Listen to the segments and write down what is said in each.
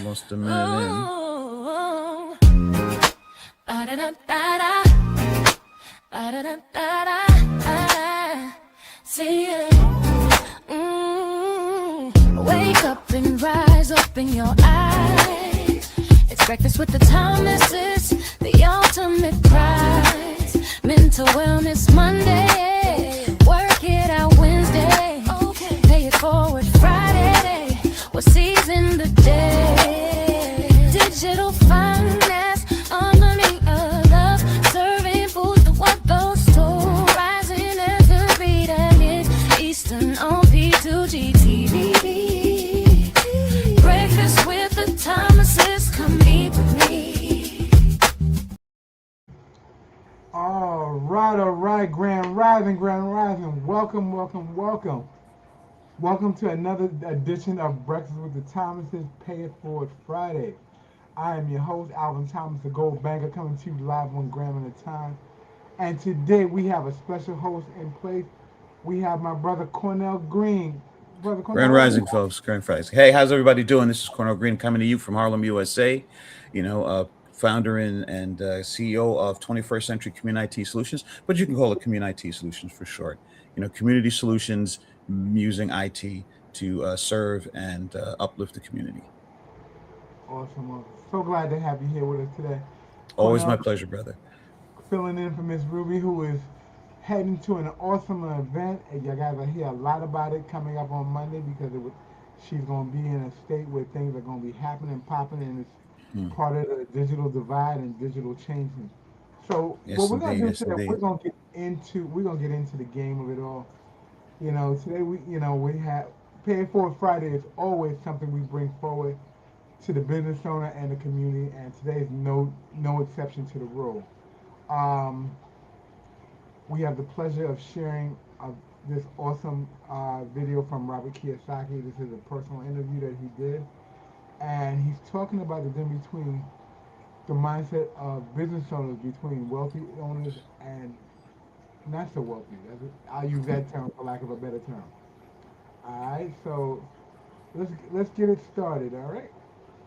Almost a minute in. See you. Wake up and rise up in your eyes. It's breakfast with the Thomases, the ultimate prize. Mental Wellness Monday, work it out Wednesday, pay it forward Friday, we're seizing the day. Digital finance, harmony of love, serving food for what those two, rising as the beat and mid Eastern on P2G TV. Breakfast with the Thomases, come eat with me. All right, Grand Rising. Welcome to another edition of Breakfast with the Thomases, Pay It Forward Friday. I am your host, Alvin Thomas, the Gold Banker, coming to you live 1 gram at a time. And today we have a special host in place. We have my brother Cornell Green. Grand Rising, folks. Grand Rising. Hey, how's everybody doing? This is Cornell Green coming to you from Harlem, USA. Founder and CEO of 21st Century Community IT Solutions, but you can call it Community IT Solutions for short. Community solutions using IT to serve and uplift the community. Awesome. So glad to have you here with us today. Always Cornell, my pleasure, brother. Filling in for Miss Ruby, who is heading to an awesome event, and you guys will hear a lot about it coming up on Monday because she's going to be in a state where things are going to be happening, popping, and it's part of the digital divide and digital changing. So what we're going to do today, we're going to get into the game of it all. Today we have Pay It Forward Friday is always something we bring forward to the business owner and the community, and today is no exception to the rule. We have the pleasure of sharing this awesome video from Robert Kiyosaki. This is a personal interview that he did. And he's talking about the difference between the mindset of business owners, between wealthy owners and not so wealthy. I'll use that term for lack of a better term. All right, so let's get it started. All right.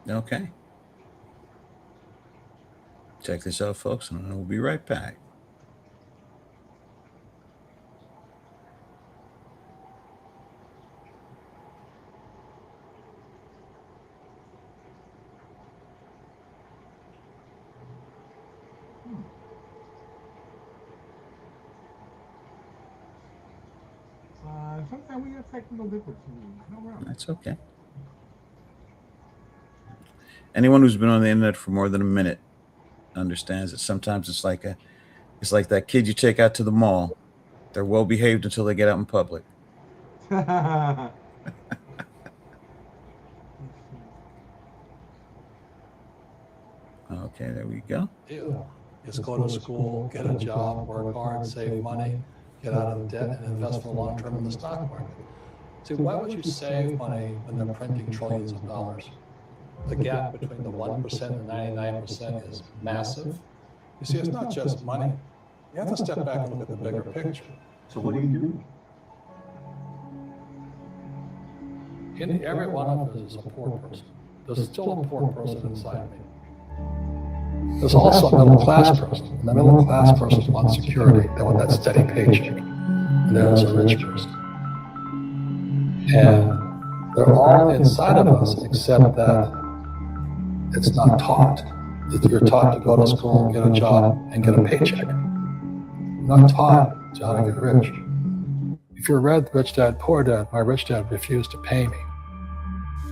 Okay. Check this out, folks, and we'll be right back. Sometimes we have technical difficulties. No problem. That's okay. Anyone who's been on the internet for more than a minute understands that sometimes it's like that kid you take out to the mall. They're well behaved until they get out in public. Okay, there we go. Just go to school, get a job, work hard, save money, get out of debt, and invest for long term in the stock market. See, why would you save money when they're printing trillions of dollars? The gap between the 1% and 99% is massive. You see, it's not just money. You have to step back and look at the bigger picture. So what do you do? In every one of us is a poor person. There's still a poor person inside me. There's also a middle class person. And the middle class person wants security. They want that steady paycheck. And there's a rich person. And they're all inside of us, except that it's not taught. You're taught to go to school, get a job, and get a paycheck. You're not taught how to get rich. If you read Rich Dad, Poor Dad, my rich dad refused to pay me.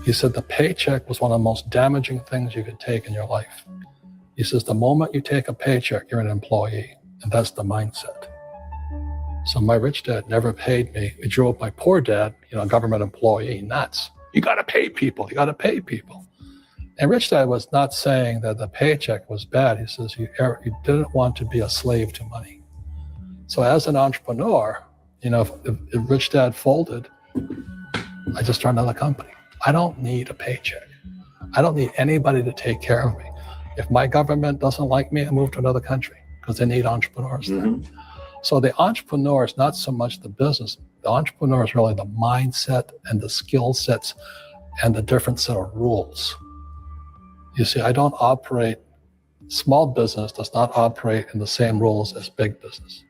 He said the paycheck was one of the most damaging things you could take in your life. He says the moment you take a paycheck, you're an employee, and that's the mindset. So my rich dad never paid me. He drove my poor dad, government employee, nuts. You got to pay people. And rich dad was not saying that the paycheck was bad. He says he didn't want to be a slave to money. So as an entrepreneur, if rich dad folded, I just started another company. I don't need a paycheck. I don't need anybody to take care of me. If my government doesn't like me, I move to another country because they need entrepreneurs there. So the entrepreneur is not so much the business. The entrepreneur is really the mindset and the skill sets and the different set of rules. You see, small business does not operate in the same rules as big business.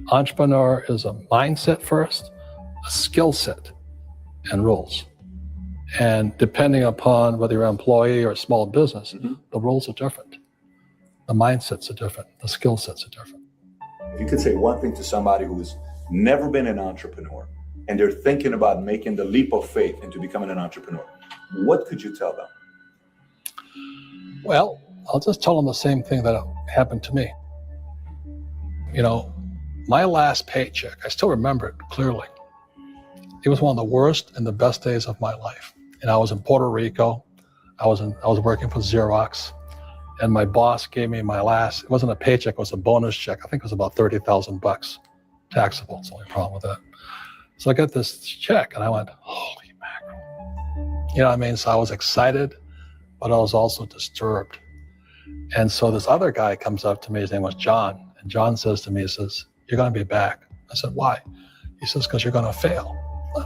Entrepreneur is a mindset first, a skill set, and rules. And depending upon whether you're an employee or a small business, the rules are different. The mindsets are different. The skill sets are different. If you could say one thing to somebody who's never been an entrepreneur and they're thinking about making the leap of faith into becoming an entrepreneur, what could you tell them? Well, I'll just tell them the same thing that happened to me. You know, my last paycheck, I still remember it clearly. It was one of the worst and the best days of my life. And I was in Puerto Rico. I was working for Xerox, and my boss gave me my last, it wasn't a paycheck, it was a bonus check. I think it was about $30,000, taxable. It's the only problem with that. So I got this check and I went, holy mackerel. You know what I mean? So I was excited, but I was also disturbed. And so this other guy comes up to me, his name was John. And John says to me, he says, you're gonna be back. I said, why? He says, because you're gonna fail.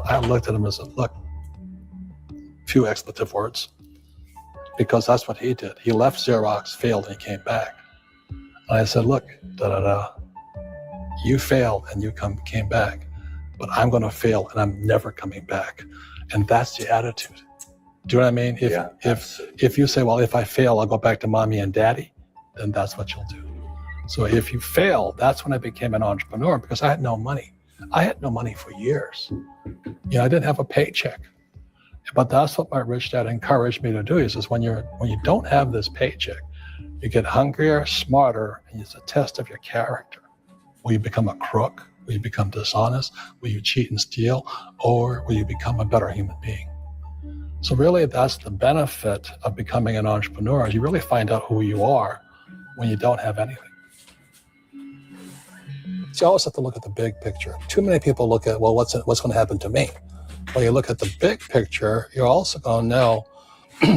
I looked at him and said, look, few expletive words, because that's what he did. He left Xerox, failed, and he came back. And I said, look, you failed and you came back, but I'm going to fail and I'm never coming back. And that's the attitude. Do you know what I mean? If you say, well, if I fail, I'll go back to mommy and daddy, then that's what you'll do. So if you fail, that's when I became an entrepreneur, because I had no money. I had no money for years. You know, I didn't have a paycheck. But that's what my rich dad encouraged me to do. He says, when you don't have this paycheck, you get hungrier, smarter, and it's a test of your character. Will you become a crook? Will you become dishonest? Will you cheat and steal? Or will you become a better human being? So really, that's the benefit of becoming an entrepreneur, is you really find out who you are when you don't have anything. So you always have to look at the big picture. Too many people look at, well, what's going to happen to me? When you look at the big picture, you're also going to know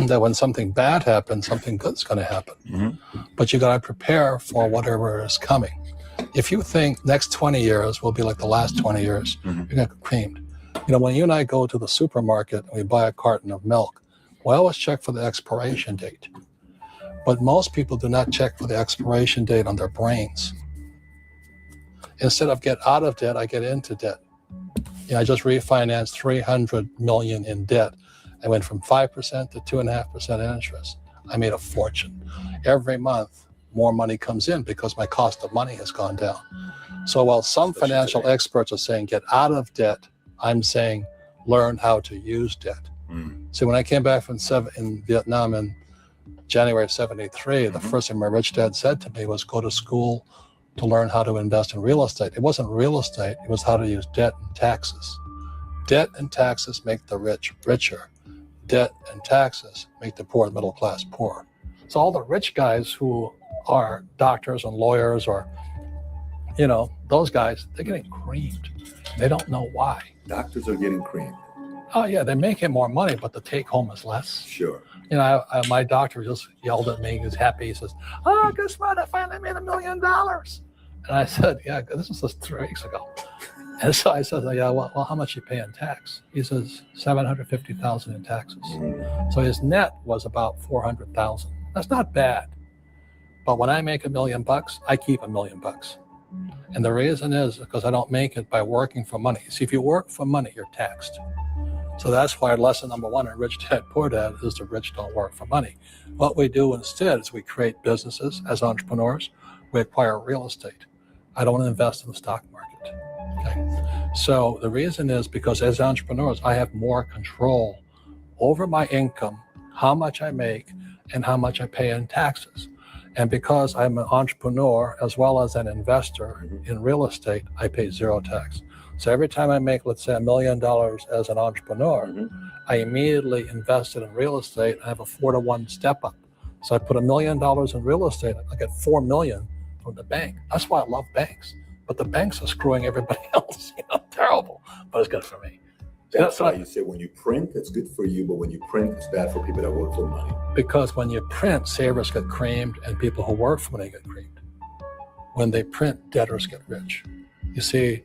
that when something bad happens, something good's going to happen. Mm-hmm. But you got to prepare for whatever is coming. If you think next 20 years will be like the last 20 years, you're going to get creamed. You know, when you and I go to the supermarket and we buy a carton of milk, we always check for the expiration date. But most people do not check for the expiration date on their brains. Instead of get out of debt, I get into debt. You know, I just refinanced $300 million in debt. I went from 5% to 2.5% interest. I made a fortune. Every month, more money comes in because my cost of money has gone down. So while some financial experts are saying get out of debt, I'm saying learn how to use debt. So when I came back from in Vietnam in January of '73, the first thing my rich dad said to me was go to school to learn how to invest in real estate. It wasn't real estate, it was how to use debt and taxes. Debt and taxes make the rich richer. Debt and taxes make the poor and middle class poorer. So all the rich guys who are doctors and lawyers or, you know, those guys, they're getting creamed. They don't know why. Doctors are getting creamed. Oh yeah, they're making more money, but the take home is less. Sure. You know, my doctor just yelled at me. He was happy. He says, oh, guess what? I finally made $1 million. And I said, yeah, this was just 3 weeks ago. And so I said, yeah, well, how much you pay in tax? He says, $750,000 in taxes. So his net was about $400,000. That's not bad. But when I make $1 million, I keep $1 million. And the reason is because I don't make it by working for money. See, if you work for money, you're taxed. So that's why lesson number one in Rich Dad, Poor Dad is the rich don't work for money. What we do instead is we create businesses as entrepreneurs. We acquire real estate. I don't invest in the stock market. Okay. So the reason is because as entrepreneurs, I have more control over my income, how much I make, and how much I pay in taxes. And because I'm an entrepreneur as well as an investor in real estate, I pay zero tax. So every time I make, let's say, $1 million as an entrepreneur, I immediately invested in real estate. I have a 4-to-1 step up. So I put $1 million in real estate, I get $4 million from the bank. That's why I love banks. But the banks are screwing everybody else. You know, terrible, but it's good for me. That's why you say when you print, it's good for you, but when you print, it's bad for people that work for money. Because when you print, savers get creamed and people who work for money get creamed. When they print, debtors get rich. You see,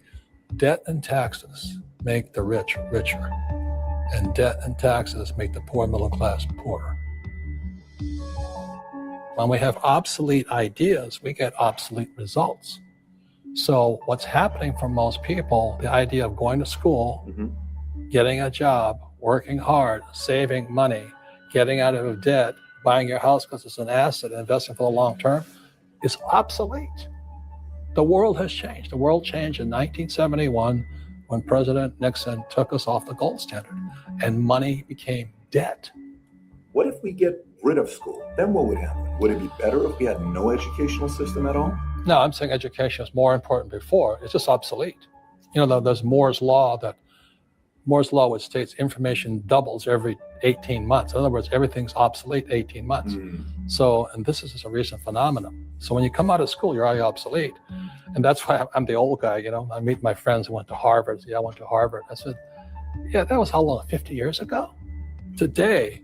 debt and taxes make the rich richer, and debt and taxes make the poor middle class poorer. When we have obsolete ideas, we get obsolete results. So what's happening for most people, the idea of going to school, getting a job, working hard, saving money, getting out of debt, buying your house because it's an asset, investing for the long term, is obsolete. The world has changed. The world changed in 1971 when President Nixon took us off the gold standard and money became debt. What if we get rid of school? Then what would happen? Would it be better if we had no educational system at all? No, I'm saying education is more important before. It's just obsolete. You know, there's Moore's law, which states information doubles every 18 months. In other words, everything's obsolete 18 months. So, and this is just a recent phenomenon. So when you come out of school, you're already obsolete. And that's why I'm the old guy, you know. I meet my friends who went to Harvard. Yeah, I went to Harvard. I said, yeah, that was how long, 50 years ago? Today,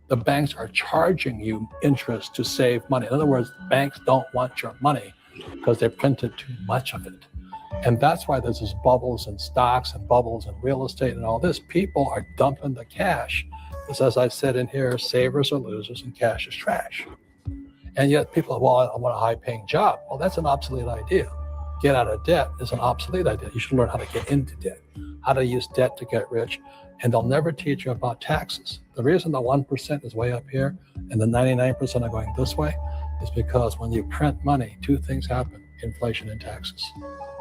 the banks are charging you interest to save money. In other words, banks don't want your money because they printed too much of it. And that's why there's this bubbles in stocks and bubbles in real estate and all this. People are dumping the cash. Because as I said in here, savers are losers and cash is trash. And yet people, well, I want a high paying job. Well, that's an obsolete idea. Get out of debt is an obsolete idea. You should learn how to get into debt, how to use debt to get rich. And they'll never teach you about taxes. The reason the 1% is way up here and the 99% are going this way is because when you print money, two things happen: inflation and taxes.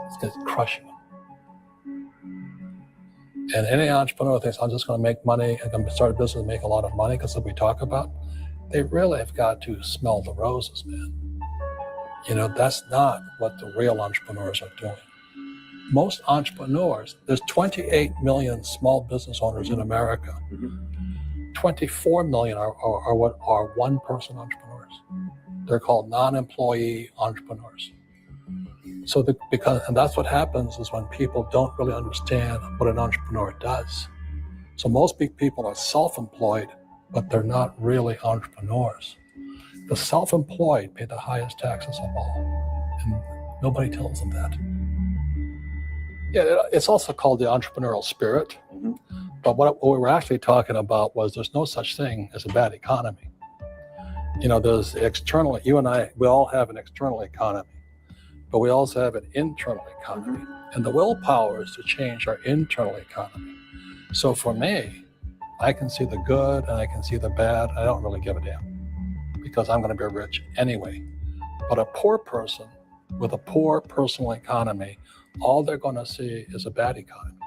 It's going to crush you. And any entrepreneur thinks, I'm just going to make money and going to start a business and make a lot of money because of what we talk about. They really have got to smell the roses, man. You know, that's not what the real entrepreneurs are doing. Most entrepreneurs, there's 28 million small business owners in America. 24 million are what are one-person entrepreneurs. They're called non-employee entrepreneurs. So and that's what happens is when people don't really understand what an entrepreneur does. So most big people are self-employed, but they're not really entrepreneurs. The self-employed pay the highest taxes of all, and nobody tells them that. Yeah, it's also called the entrepreneurial spirit. But what we were actually talking about was there's no such thing as a bad economy. You know, there's external, you and I, we all have an external economy, but we also have an internal economy. And the willpower is to change our internal economy. So for me, I can see the good and I can see the bad. I don't really give a damn because I'm going to be rich anyway. But a poor person with a poor personal economy, all they're going to see is a bad economy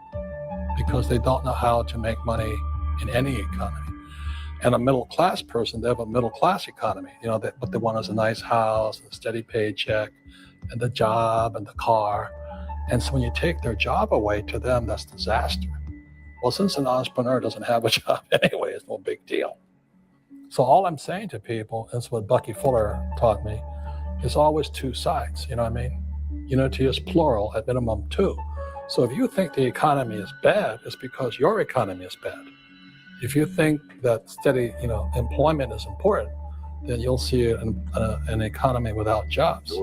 because they don't know how to make money in any economy. And a middle class person, they have a middle class economy. You know, what they want is a nice house, a steady paycheck, and the job and the car. And so when you take their job away, to them, that's disaster. Well, since an entrepreneur doesn't have a job anyway, it's no big deal. So all I'm saying to people, that's what Bucky Fuller taught me, is always two sides. You know what I mean? Unity is plural, at minimum two. So if you think the economy is bad, it's because your economy is bad. If you think that steady, employment is important, then you'll see an economy without jobs.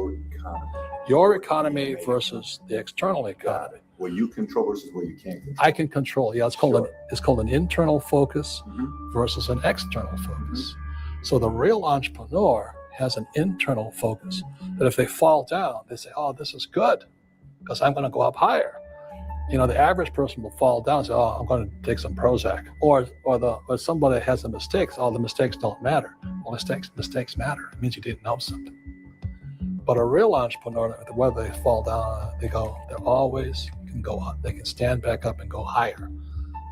Your economy versus the external economy. Where you control versus where you can't control. I can control. Yeah, it's called an internal focus versus an external focus. So the real entrepreneur has an internal focus that if they fall down, they say, "Oh, this is good because I'm going to go up higher." You know, the average person will fall down and say, "Oh, I'm going to take some Prozac," or somebody has the mistakes. "Oh, the mistakes don't matter." Well, mistakes matter. It means you didn't know something. But a real entrepreneur, whether they fall down, they always can go up. They can stand back up and go higher.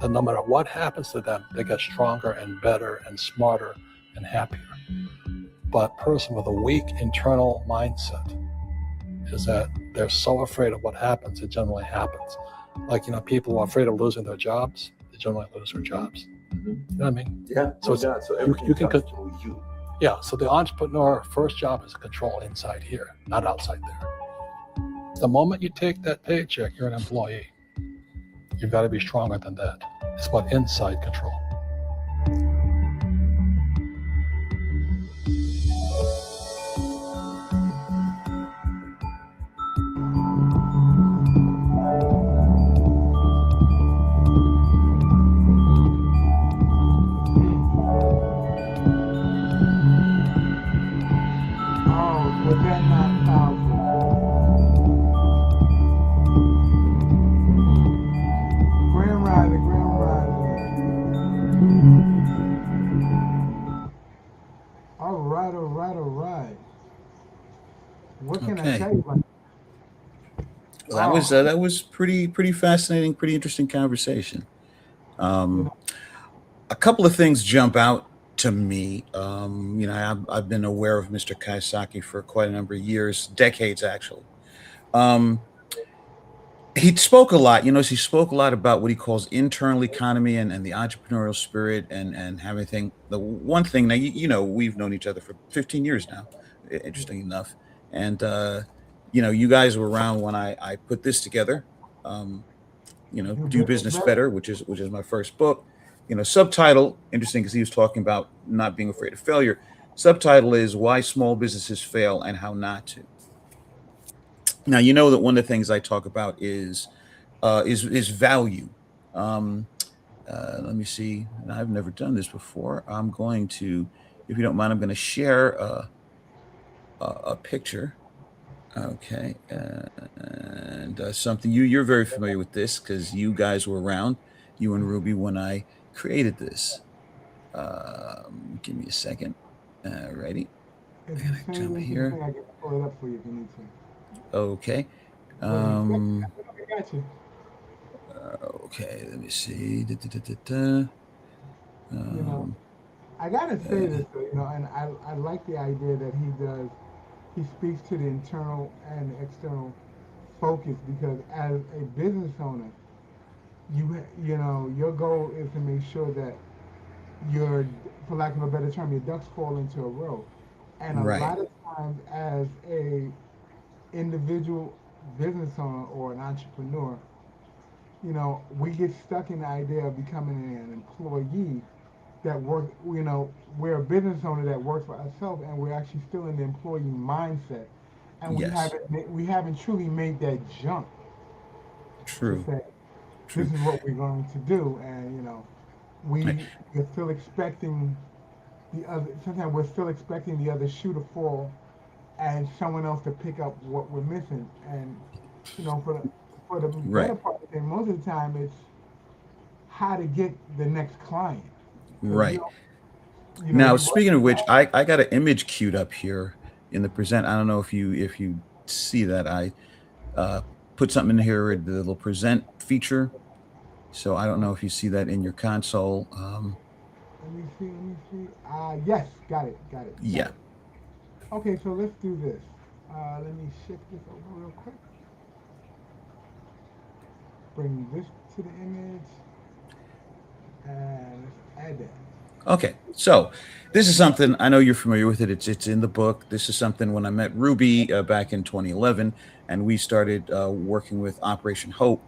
And no matter what happens to them, they get stronger and better and smarter and happier. But a person with a weak internal mindset is that they're so afraid of what happens, it generally happens. Like, people who are afraid of losing their jobs, they generally lose their jobs. You know what I mean? Yeah. So everything you can control you. Yeah, so the entrepreneur first job is to control inside here, not outside there. The moment you take that paycheck, you're an employee. You've got to be stronger than that. It's about inside control. All right, all right, all right. What can I Okay. tell you about? Well, Oh, that was pretty fascinating, pretty interesting conversation. you Um, know, a couple of things jump out to me. I've been aware of Mr. Kaisaki for quite a number of years, decades actually. Um, he spoke a lot. He spoke a lot about what he calls internal economy and the entrepreneurial spirit and everything. The one thing now, we've known each other for 15 years now, interesting enough, and you guys were around when I put this together. Um, do Do business Business better. Better, which is my first book. Subtitle interesting because he was talking about not being afraid of failure. Subtitle is Why Small Businesses Fail and How Not to. Now you know that one of the things I talk about is value. Um, Let me see. And I've never done this before. I'm going to, if you don't mind, I'm going to share a picture. Okay, and something you're very familiar with this because you guys were around, you and Ruby, when I created this. Give me a second. Righty, If I you gotta send it jump into the here. thing, I can pull it up for you if you need to. Okay. When you click, Um, I got you. okay. Let me see. Da, da, da, da, da. You know, Um, I gotta say uh, this though, and I like the idea that he does. He speaks to the internal and external focus because as a business owner, your goal is to make sure that your, for lack of a better term, your ducks fall into a row. And a right. lot of times, as a individual business owner or an entrepreneur, we get stuck in the idea of becoming an employee that work. We're a business owner that works for ourselves, and we're actually still in the employee mindset, and Yes. we haven't truly made that jump to True. say this True. is what we're going to do, and Right. we're still expecting the other. Sometimes we're still expecting the other shoe to fall, and someone else to pick up what we're missing. And for the better Right. part, and most of the time, it's how to get the next client. Because Right. we Now, work speaking of with which, I got an image queued up here in the present. I don't know if you see that. I uh, put something in here, the little present feature. So I don't know if you see that in your console. Let me see. Let me see. Yes, got it. Got it. Got Yeah. it. Okay, so let's do this. Let me shift this over real quick. Bring this to the image, and let's add that. Okay. So this is something I know you're familiar with it. It's in the book. This is something when I met Ruby back in 2011, and we started working with Operation Hope,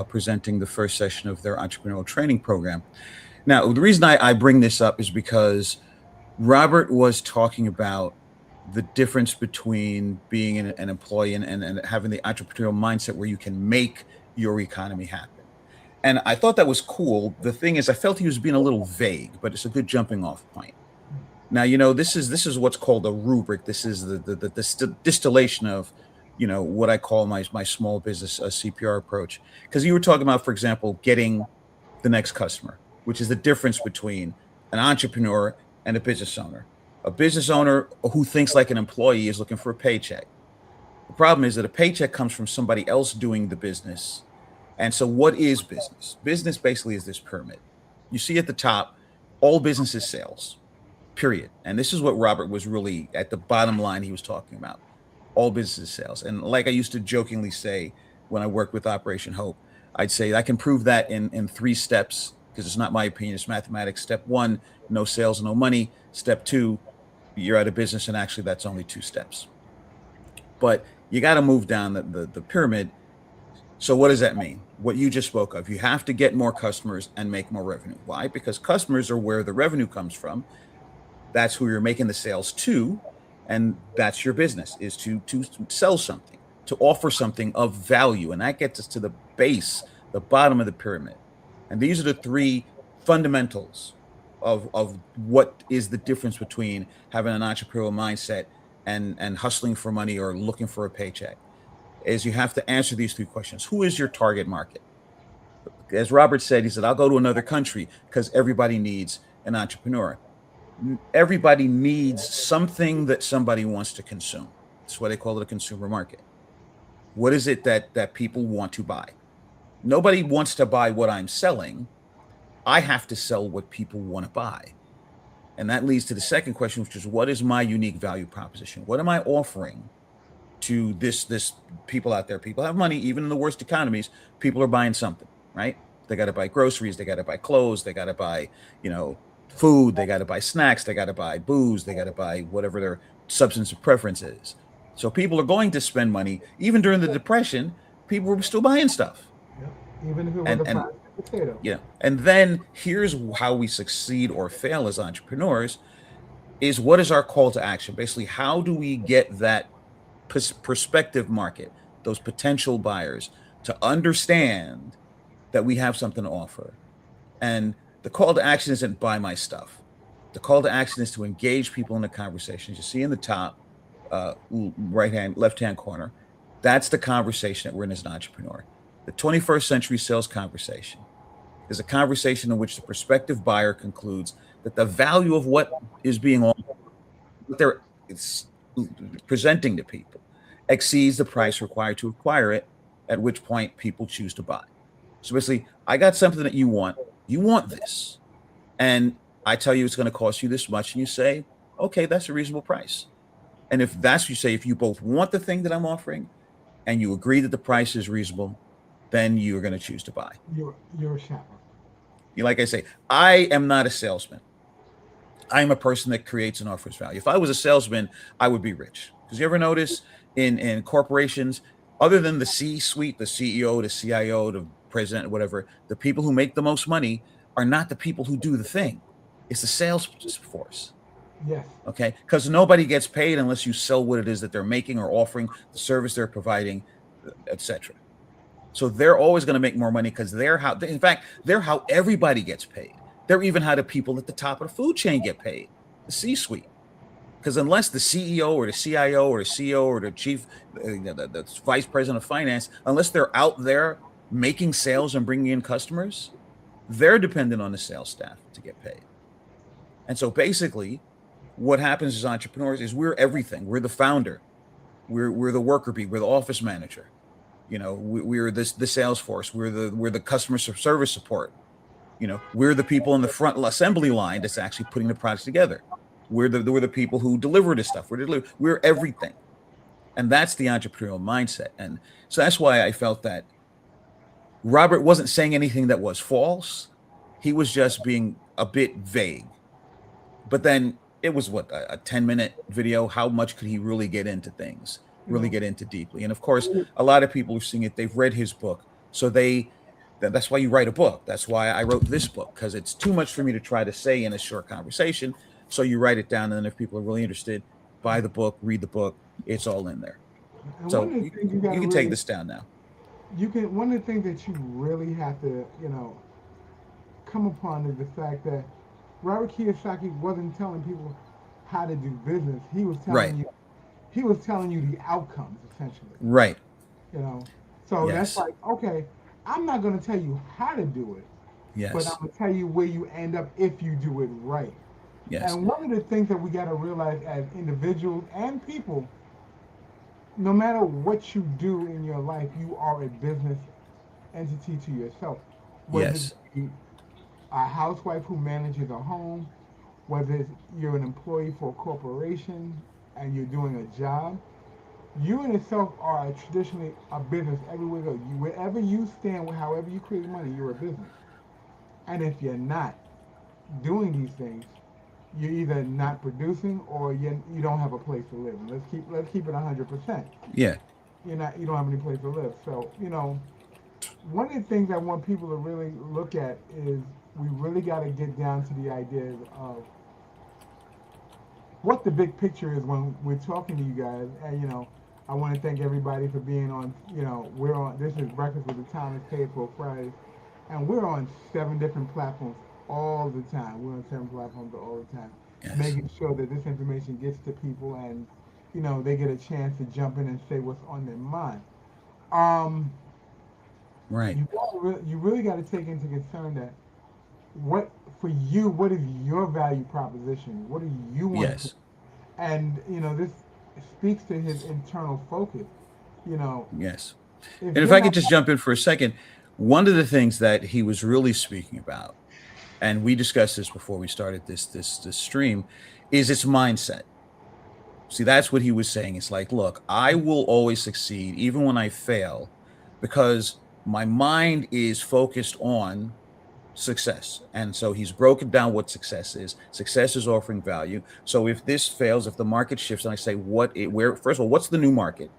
presenting the first session of their entrepreneurial training program. Now, the reason I bring this up is because Robert was talking about the difference between being an employee and having the entrepreneurial mindset where you can make your economy happen. And I thought that was cool. The thing is, I felt he was being a little vague, but it's a good jumping off point. Now, this is what's called a rubric. This is the distillation of, what I call my small business CPR approach. Because you were talking about, for example, getting the next customer, which is the difference between an entrepreneur and a business owner. A business owner who thinks like an employee is looking for a paycheck. The problem is that a paycheck comes from somebody else doing the business. And so, what is business? Business basically is this pyramid. You see at the top, all business is sales, period. And this is what Robert was really at the bottom line he was talking about. All business is sales. And like I used to jokingly say when I worked with Operation Hope, I'd say I can prove that in three steps because it's not my opinion, it's mathematics. Step one, no sales, no money. Step two, you're out of business. And actually, that's only two steps. But you got to move down the pyramid. So what does that mean? What you just spoke of. You have to get more customers and make more revenue. Why? Because customers are where the revenue comes from. That's who you're making the sales to, and that's your business is to sell something, to offer something of value, and that gets us to the base, the bottom of the pyramid. And these are the three fundamentals of what is the difference between having an entrepreneurial mindset and hustling for money or looking for a paycheck. Is you have to answer these three questions. Who is your target market? As Robert said, he said, I'll go to another country because everybody needs an entrepreneur. everybody needs something that somebody wants to consume. That's why they call it a consumer market. What is it that people want to buy? Nobody wants to buy what I'm selling. I have to sell what people want to buy. And that leads to the second question, which is what is my unique value proposition? What am I offering to this people out there? People have money, even in the worst economies, people are buying something, right? They got to buy groceries, they got to buy clothes, they got to buy, food, they got to buy snacks, they got to buy booze, they got to buy whatever their substance of preference is. So people are going to spend money. Even during the Depression, people were still buying stuff. Yep. Even if it was And a and fried potato. and then here's how we succeed or fail as entrepreneurs is what is our call to action? Basically, how do we get that prospective market, those potential buyers, to understand that we have something to offer? And the call to action isn't buy my stuff. The call to action is to engage people in the conversations. You see in the top left hand corner, that's the conversation that we're in as an entrepreneur. The 21st century sales conversation is a conversation in which the prospective buyer concludes that the value of what is being offered, what they're presenting to people, exceeds the price required to acquire it, at which point people choose to buy. So basically, I got something that you want. You want this. And I tell you it's going to cost you this much. And you say, okay, that's a reasonable price. And if that's what you say, if you both want the thing that I'm offering and you agree that the price is reasonable, then you're going to choose to buy. You're a shopper. Like I say, I am not a salesman. I am a person that creates and offers value. If I was a salesman, I would be rich. Because you ever notice in corporations, other than the C-suite, the CEO, the CIO, the president, whatever, the people who make the most money are not the people who do the thing. It's the sales force. Yes. Okay, because nobody gets paid unless you sell what it is that they're making or offering, the service they're providing, etc. So they're always going to make more money because they're how everybody gets paid. They're even how the people at the top of the food chain get paid, the C-suite. Because unless the CEO or the CIO or the CEO or the chief, the vice president of finance, unless they're out there making sales and bringing in customers, they're dependent on the sales staff to get paid. And so basically, what happens as entrepreneurs is we're everything. We're the founder. We're the worker bee. We're the office manager. We're the sales force. We're the customer service support. We're the people in the front assembly line that's actually putting the products together. We're the people who deliver this stuff. We're everything. And that's the entrepreneurial mindset. And so that's why I felt that Robert wasn't saying anything that was false. He was just being a bit vague. But then it was a 10-minute video. How much could he really get into things, really get into deeply? And of course, a lot of people who've seen it, they've read his book. So that's why you write a book. That's why I wrote this book, because it's too much for me to try to say in a short conversation. So you write it down, and then if people are really interested, buy the book, read the book. It's all in there. And So you can take this down now. One of the things that you really have to, come upon is the fact that Robert Kiyosaki wasn't telling people how to do business. He was telling you the outcomes, essentially. Right. So Yes. that's like, okay, I'm not going to tell you how to do it, but Yes. I'm going to tell you where you end up if you do it right. Yes. And one of the things that we got to realize as individuals and people, no matter what you do in your life, you are a business entity to yourself. Whether Yes. it be a housewife who manages a home, whether you're an employee for a corporation and you're doing a job, you in itself are traditionally a business everywhere you go. Wherever you stand, however you create money, you're a business. And if you're not doing these things, you're either not producing or you don't have a place to live. And let's keep it 100%. Yeah. You don't have any place to live. So one of the things I want people to really look at is we really got to get down to the idea of what the big picture is when we're talking to you guys. And I want to thank everybody for being on. We're on. This is Breakfast with the Thomas Paid for Friday, and we're on 7 different platforms all the time. We're on 7 platforms all the time, Yes. making sure that this information gets to people and they get a chance to jump in and say what's on their mind. Right. You really got to take into concern that what for you, what is your value proposition? What do you want to? Yes. And this speaks to his internal focus. You know, Yes. if And if you're I could not, just jump in for a second, one of the things that he was really speaking about, and we discussed this before we started this stream, is its mindset. See, that's what he was saying. It's like, look, I will always succeed, even when I fail, because my mind is focused on success. And so he's broken down what success is. Success is offering value. So if this fails, if the market shifts, and I say, where, first of all, what's the new market?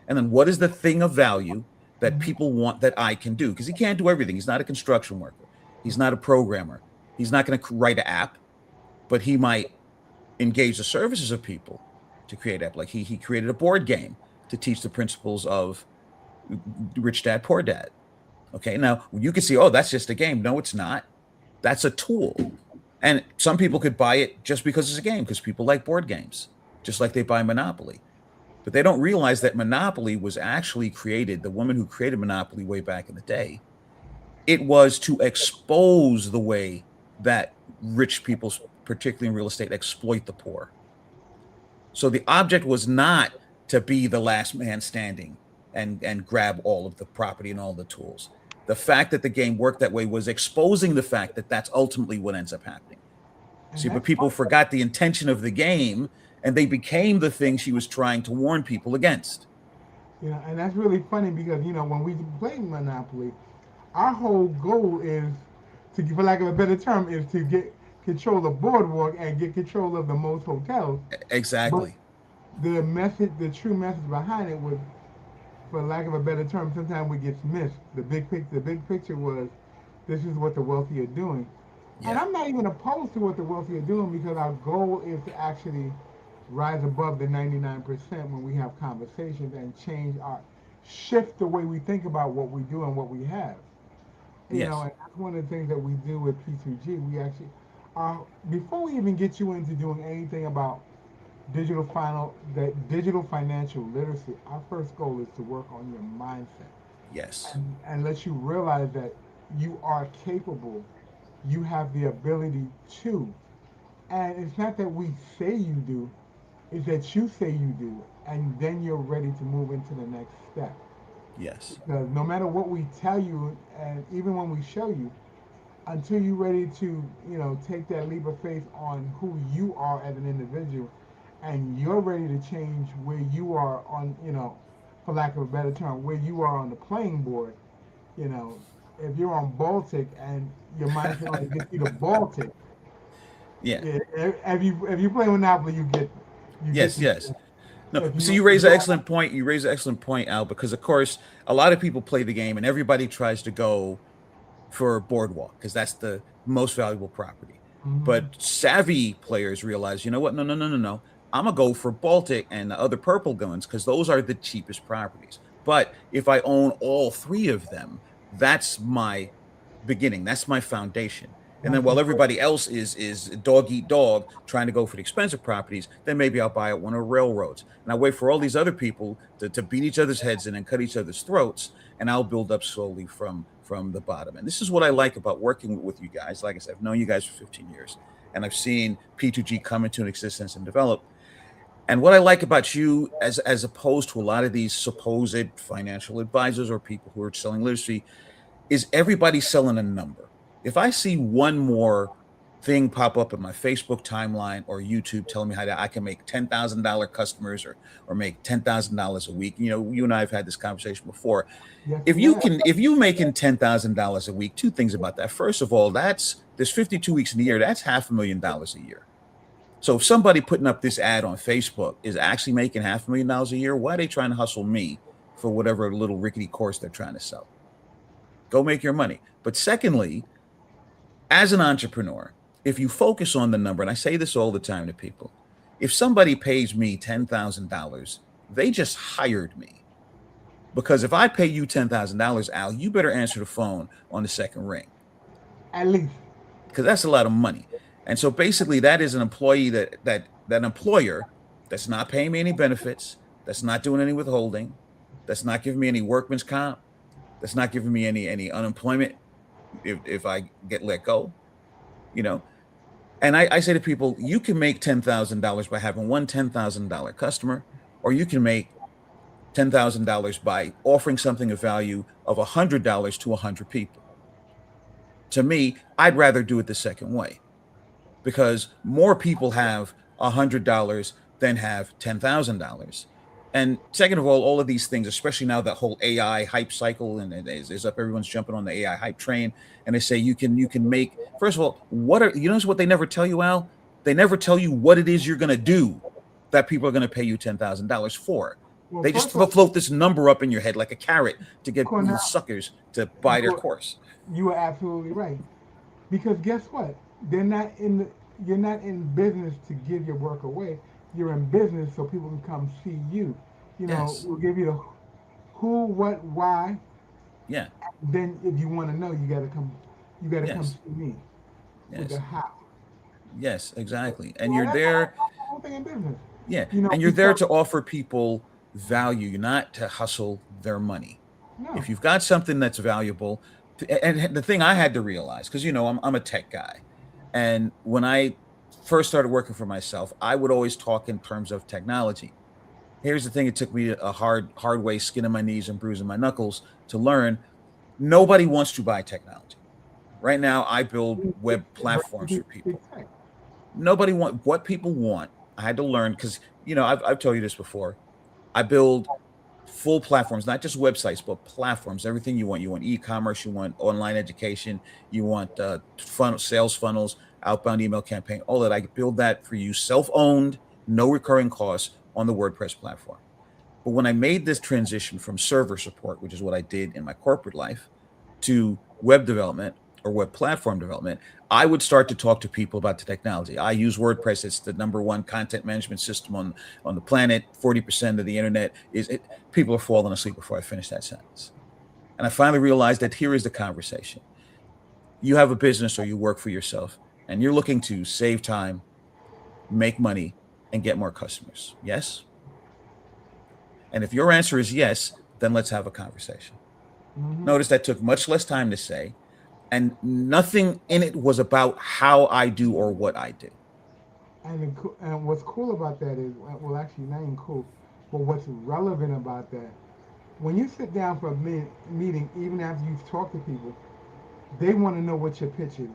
And then what is the thing of value that people want that I can do? Because he can't do everything. He's not a construction worker. He's not a programmer. He's not going to write an app, but he might engage the services of people to create app. Like he created a board game to teach the principles of Rich Dad, Poor Dad. Okay, now you can see, oh, that's just a game. No, it's not. That's a tool. And some people could buy it just because it's a game, because people like board games, just like they buy Monopoly. But they don't realize that Monopoly was actually created, the woman who created Monopoly way back in the day, it was to expose the way that rich people, particularly in real estate, exploit the poor. So the object was not to be the last man standing and grab all of the property and all the tools. The fact that the game worked that way was exposing the fact that that's ultimately what ends up happening. and See, but that's people part of, forgot the intention of the game, and they became the thing she was trying to warn people against. and that's really funny because when we play Monopoly, our whole goal is to, for lack of a better term, is to get control of boardwalk and get control of the most hotels. But Exactly. the message, the true message behind it was, for lack of a better term, sometimes it gets missed. The big picture was, this is what the wealthy are doing. And Yeah. I'm not even opposed to what the wealthy are doing because our goal is to actually rise above the 99% when we have conversations and shift the way we think about what we do and what we have. Yes. And that's one of the things that we do with P2G. We actually, before we even get you into doing anything about digital financial literacy, our first goal is to work on your mindset Yes. and let you realize that you are capable, you have the ability to. And it's not that we say you do, it's that you say you do, and then you're ready to move into the next step. Yes. Because no matter what we tell you, and even when we show you, until you're ready to, take that leap of faith on who you are as an individual, and you're ready to change where you are on, for lack of a better term, where you are on the playing board, you know, if you're on Baltic and your mind can only get you to Baltic, Yeah. yeah, if you play Monopoly, you get Yes. the. Yes. No, If so you you raise an you're excellent point. You raise an excellent point, Al, because of course a lot of people play the game and everybody tries to go for Boardwalk because that's the most valuable property. Mhm. But savvy players realize, you know what? No, no, no, no, no. I'm gonna go for Baltic and the other purple guns because those are the cheapest properties. But if I own all three of them, that's my beginning. That's my foundation. And then That's the while first. everybody else is dog eat dog trying to go for the expensive properties, then maybe I'll buy at one of the railroads. And I wait for all these other people to beat each other's heads in and cut each other's throats, and I'll build up slowly from the bottom. And this is what I like about working with you guys. Like I said, I've known you guys for 15 years, and I've seen P2G come into an existence and develop. And what I like about you, as opposed to a lot of these supposed financial advisors or people who are selling literacy, is everybody selling a number. If I see one more thing pop up in my Facebook timeline or YouTube telling me how I can make $10,000 customers or make $10,000 a week, you and I have had this conversation before. Yes, If we you have. can, if you making $10,000 a week, two things about that. First of all, there's 52 weeks in the year. That's $500,000 a year. So if somebody putting up this ad on Facebook is actually making $500,000 a year, why are they trying to hustle me for whatever little rickety course they're trying to sell? Go make your money. But secondly, as an entrepreneur, if you focus on the number, and I say this all the time to people, if somebody pays me $10,000, they just hired me. Because if I pay you $10,000, Al, you better answer the phone on the second ring At least. because that's a lot of money. And so basically, that is an employee that employer that's not paying me any benefits, that's not doing any withholding, that's not giving me any workman's comp, that's not giving me any unemployment if I get let go. you know. And I say to people, you can make $10,000 by having one $10,000 customer, or you can make $10,000 by offering something of value of $100 to 100 people. To me, I'd rather do it the second way, because more people have $100 than have $10,000. And second of all of these things, especially now that whole AI hype cycle and it is up, everyone's jumping on the AI hype train, and they say you can make. First of all, what they never tell you, Al? They never tell you what it is you're going to do that people are going to pay you $10,000 for. Well, They just first of all, float this number up in your head like a carrot to get Cornell, little suckers to buy their course. you are absolutely right. Because guess what? They're not in the, you're not in business to give your work away. You're in business so people can come see you. Yes. We'll give you the who, what, why. Yeah. Then if you want to know, you got to come. You got to come Yes. see me with the Yes. how. Yes. Exactly. And Well, you're that's there. the whole thing in business. Yeah. And you're there to offer people value, not to hustle their money. No. If you've got something that's valuable, and the thing I had to realize, because I'm a tech guy, and when I first started working for myself, I would always talk in terms of technology. Here's the thing: it took me a hard way, skinning my knees and bruising my knuckles to learn. Nobody wants to buy technology right now. I build web platforms for people. Nobody want what people want. I had to learn, because I've told you this before. I build full platforms, not just websites, but platforms. Everything you want. You want e-commerce. You want online education. You want sales funnels, outbound email campaign. All that. I build that for you, self-owned, no recurring costs on the WordPress platform. But when I made this transition from server support, which is what I did in my corporate life, to web development or web platform development, I would start to talk to people about the technology. I use WordPress. It's the number one content management system on the planet. 40% of the internet is it. People are falling asleep before I finish that sentence. And I finally realized that here is the conversation. You have a business or you work for yourself, and you're looking to save time, make money, and get more customers. Yes? And if your answer is yes, then let's have a conversation. Mm-hmm. Notice that took much less time to say, and nothing in it was about how I do or what I do. And what's cool about that is, well, actually, not even cool, but what's relevant about that, when you sit down for a meeting, even after you've talked to people, they want to know what your pitch is.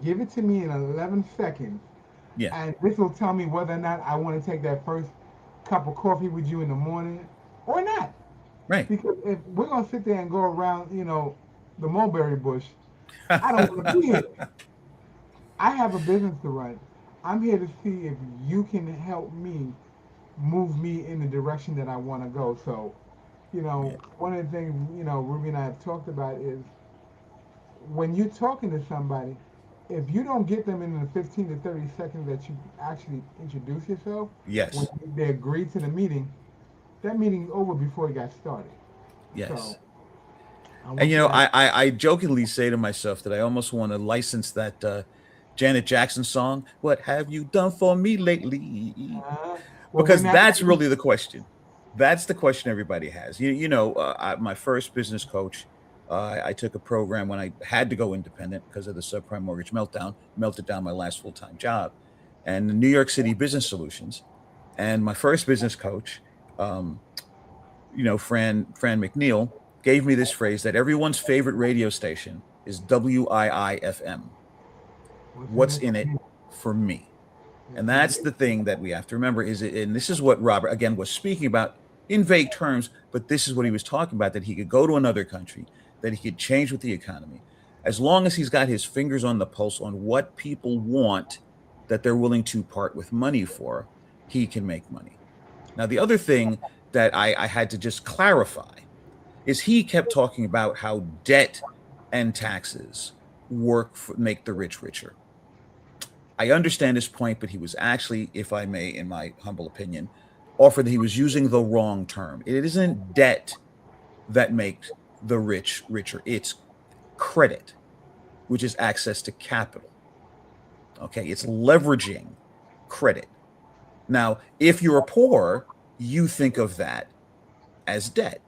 Give it to me in 11 seconds, Yeah. and this will tell me whether or not I want to take that first cup of coffee with you in the morning or not. Right. Because if we're gonna sit there and go around, the mulberry bush, I don't want to be here. I have a business to run. I'm here to see if you can help me move me in the direction that I want to go. So, Yeah. one of the things, Ruby and I have talked about is when you're talking to somebody, if you don't get them in the 15 to 30 seconds that you actually introduce yourself, when Yes. they agree to the meeting, that meeting's over before it got started. Yes. So, And I jokingly say to myself that I almost want to license that Janet Jackson song, "What have you done for me lately?" well, Because that's really the question. That's the question everybody has. My first business coach, I took a program when I had to go independent because of the subprime mortgage meltdown, melted down my last full-time job, and the New York City Business Solutions. And my first business coach, Fran McNeil, gave me this phrase that everyone's favorite radio station is WIIFM. What's in it for me? And that's the thing that we have to remember and this is what Robert, again, was speaking about in vague terms, but this is what he was talking about, that he could go to another country, that he could change with the economy. As long as he's got his fingers on the pulse on what people want that they're willing to part with money for, he can make money. Now, the other thing that I had to just clarify is he kept talking about how debt and taxes make the rich richer. I understand his point, but he was actually, if I may, in my humble opinion, offered that he was using the wrong term. It isn't debt that makes the rich richer. It's credit, which is access to capital. Okay, it's leveraging credit. Now, if you're poor, you think of that as debt.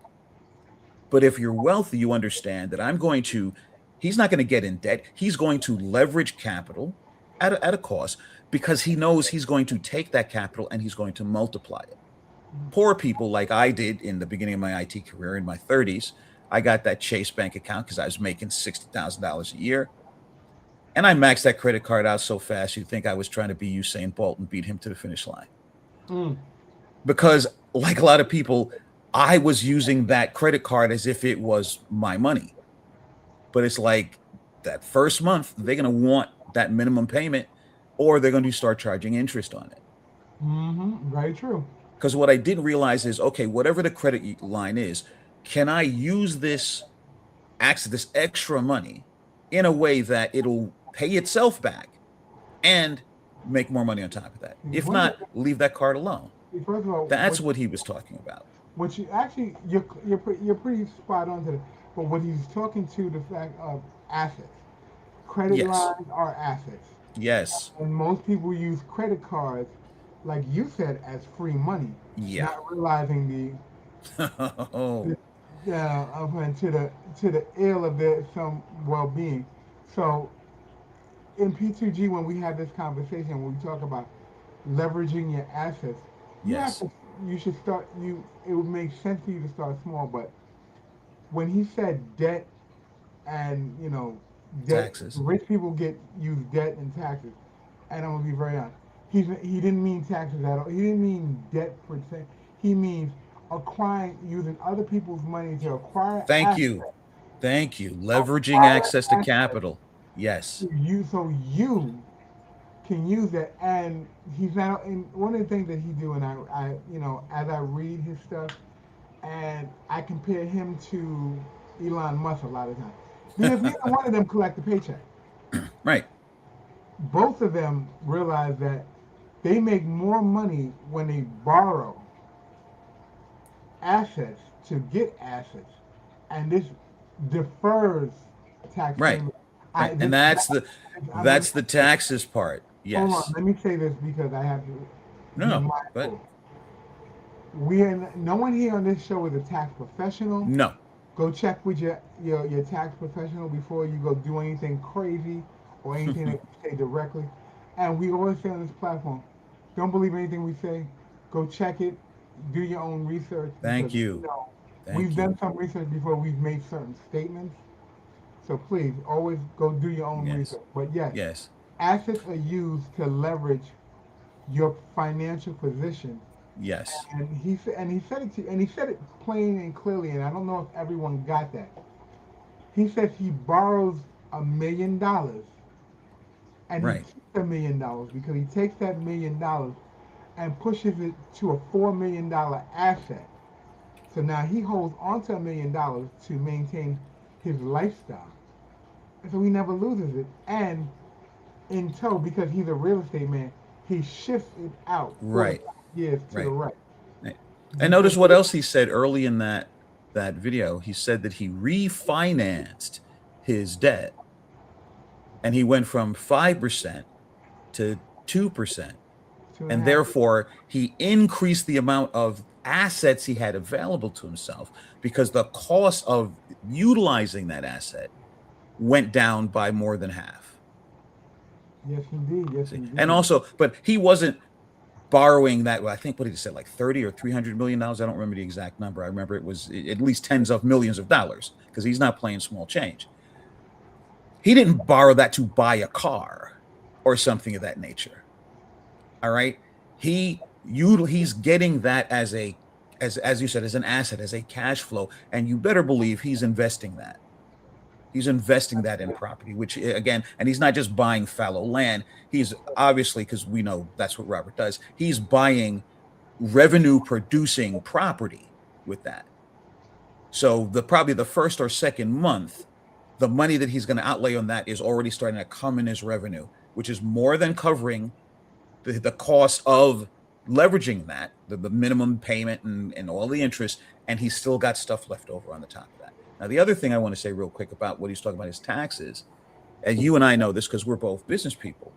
But if you're wealthy, you understand that he's not going to get in debt. He's going to leverage capital at a cost, because he knows he's going to take that capital and he's going to multiply it. Poor people like I did in the beginning of my IT career in my 30s, I got that Chase Bank account because I was making $60,000 a year. And I maxed that credit card out so fast, you'd think I was trying to be Usain Bolt and beat him to the finish line. Because, like a lot of people, I was using that credit card as if it was my money. But it's like that first month, they're going to want that minimum payment, or they're going to start charging interest on it. Very true. Because what I didn't realize is, okay, whatever the credit line is, can I use this extra money in a way that it'll pay itself back and make more money on top of that? If not, leave that card alone. First of all, That's what he was talking about. What you actually, you're pretty spot on to that. But what he's talking to the fact of assets. Credit Yes. lines are assets. Yes. And most people use credit cards, like you said, as free money. Yeah. Not realizing Oh, to the ill of their some well-being. So in P2G, when we have this conversation, when we talk about leveraging your assets, yes. you should start. It would make sense for you to start small. But when he said debt and debt, Taxes. rich people use debt and taxes, and I'm gonna be very honest. He didn't mean taxes at all. He didn't mean debt per se. He means using other people's money to acquire. Thank you. Leveraging access to capital. Yes. So you can use that, and he's not. And one of the things that he do, and I as I read his stuff, and I compare him to Elon Musk a lot of times, because neither one of them collect a paycheck. Right. Both of them realize that they make more money when they borrow assets to get assets, and this defers tax Right. payment. And that's the taxes part. Yes. Hold on, let me say this because I have to. No, but No one here on this show is a tax professional. no. Go check with your tax professional before you go do anything crazy or anything that you say directly. And we always say on this platform, don't believe anything we say. Go check it. Do your own research. Thank because, you. We've done some research before we've made certain statements. So please, always go do your own research. But Yes. assets are used to leverage your financial position. Yes. And he said it plain and clearly, and I don't know if everyone got that. He says he borrows $1 million, and Right. he keeps $1 million because he takes that $1 million and pushes it to a $4 million asset. So now he holds onto $1 million to maintain his lifestyle, and so he never loses it. And in tow, because he's a real estate man, he shifts it out. Right. Years to the right. And notice what else he said early in that video. He said that he refinanced his debt, and he went from 5% to 2%. And therefore, he increased the amount of assets he had available to himself because the cost of utilizing that asset went down by more than half. Yes, indeed. Yes, indeed. And also, but he wasn't borrowing that. Well, I think what he said, like 30 or $300 million. I don't remember the exact number. I remember it was at least tens of millions of dollars because he's not playing small change. He didn't borrow that to buy a car or something of that nature. All right. He's getting that as you said, as an asset, as a cash flow. And you better believe he's investing that. He's investing that in property, which again, and he's not just buying fallow land. He's obviously, because we know that's what Robert does. He's buying revenue producing property with that. So probably the first or second month, the money that he's going to outlay on that is already starting to come in his revenue, which is more than covering the cost of leveraging that, the minimum payment and all the interest, and he's still got stuff left over on the top of that. Now, the other thing I want to say real quick about what he's talking about is taxes, and you and I know this because we're both business people.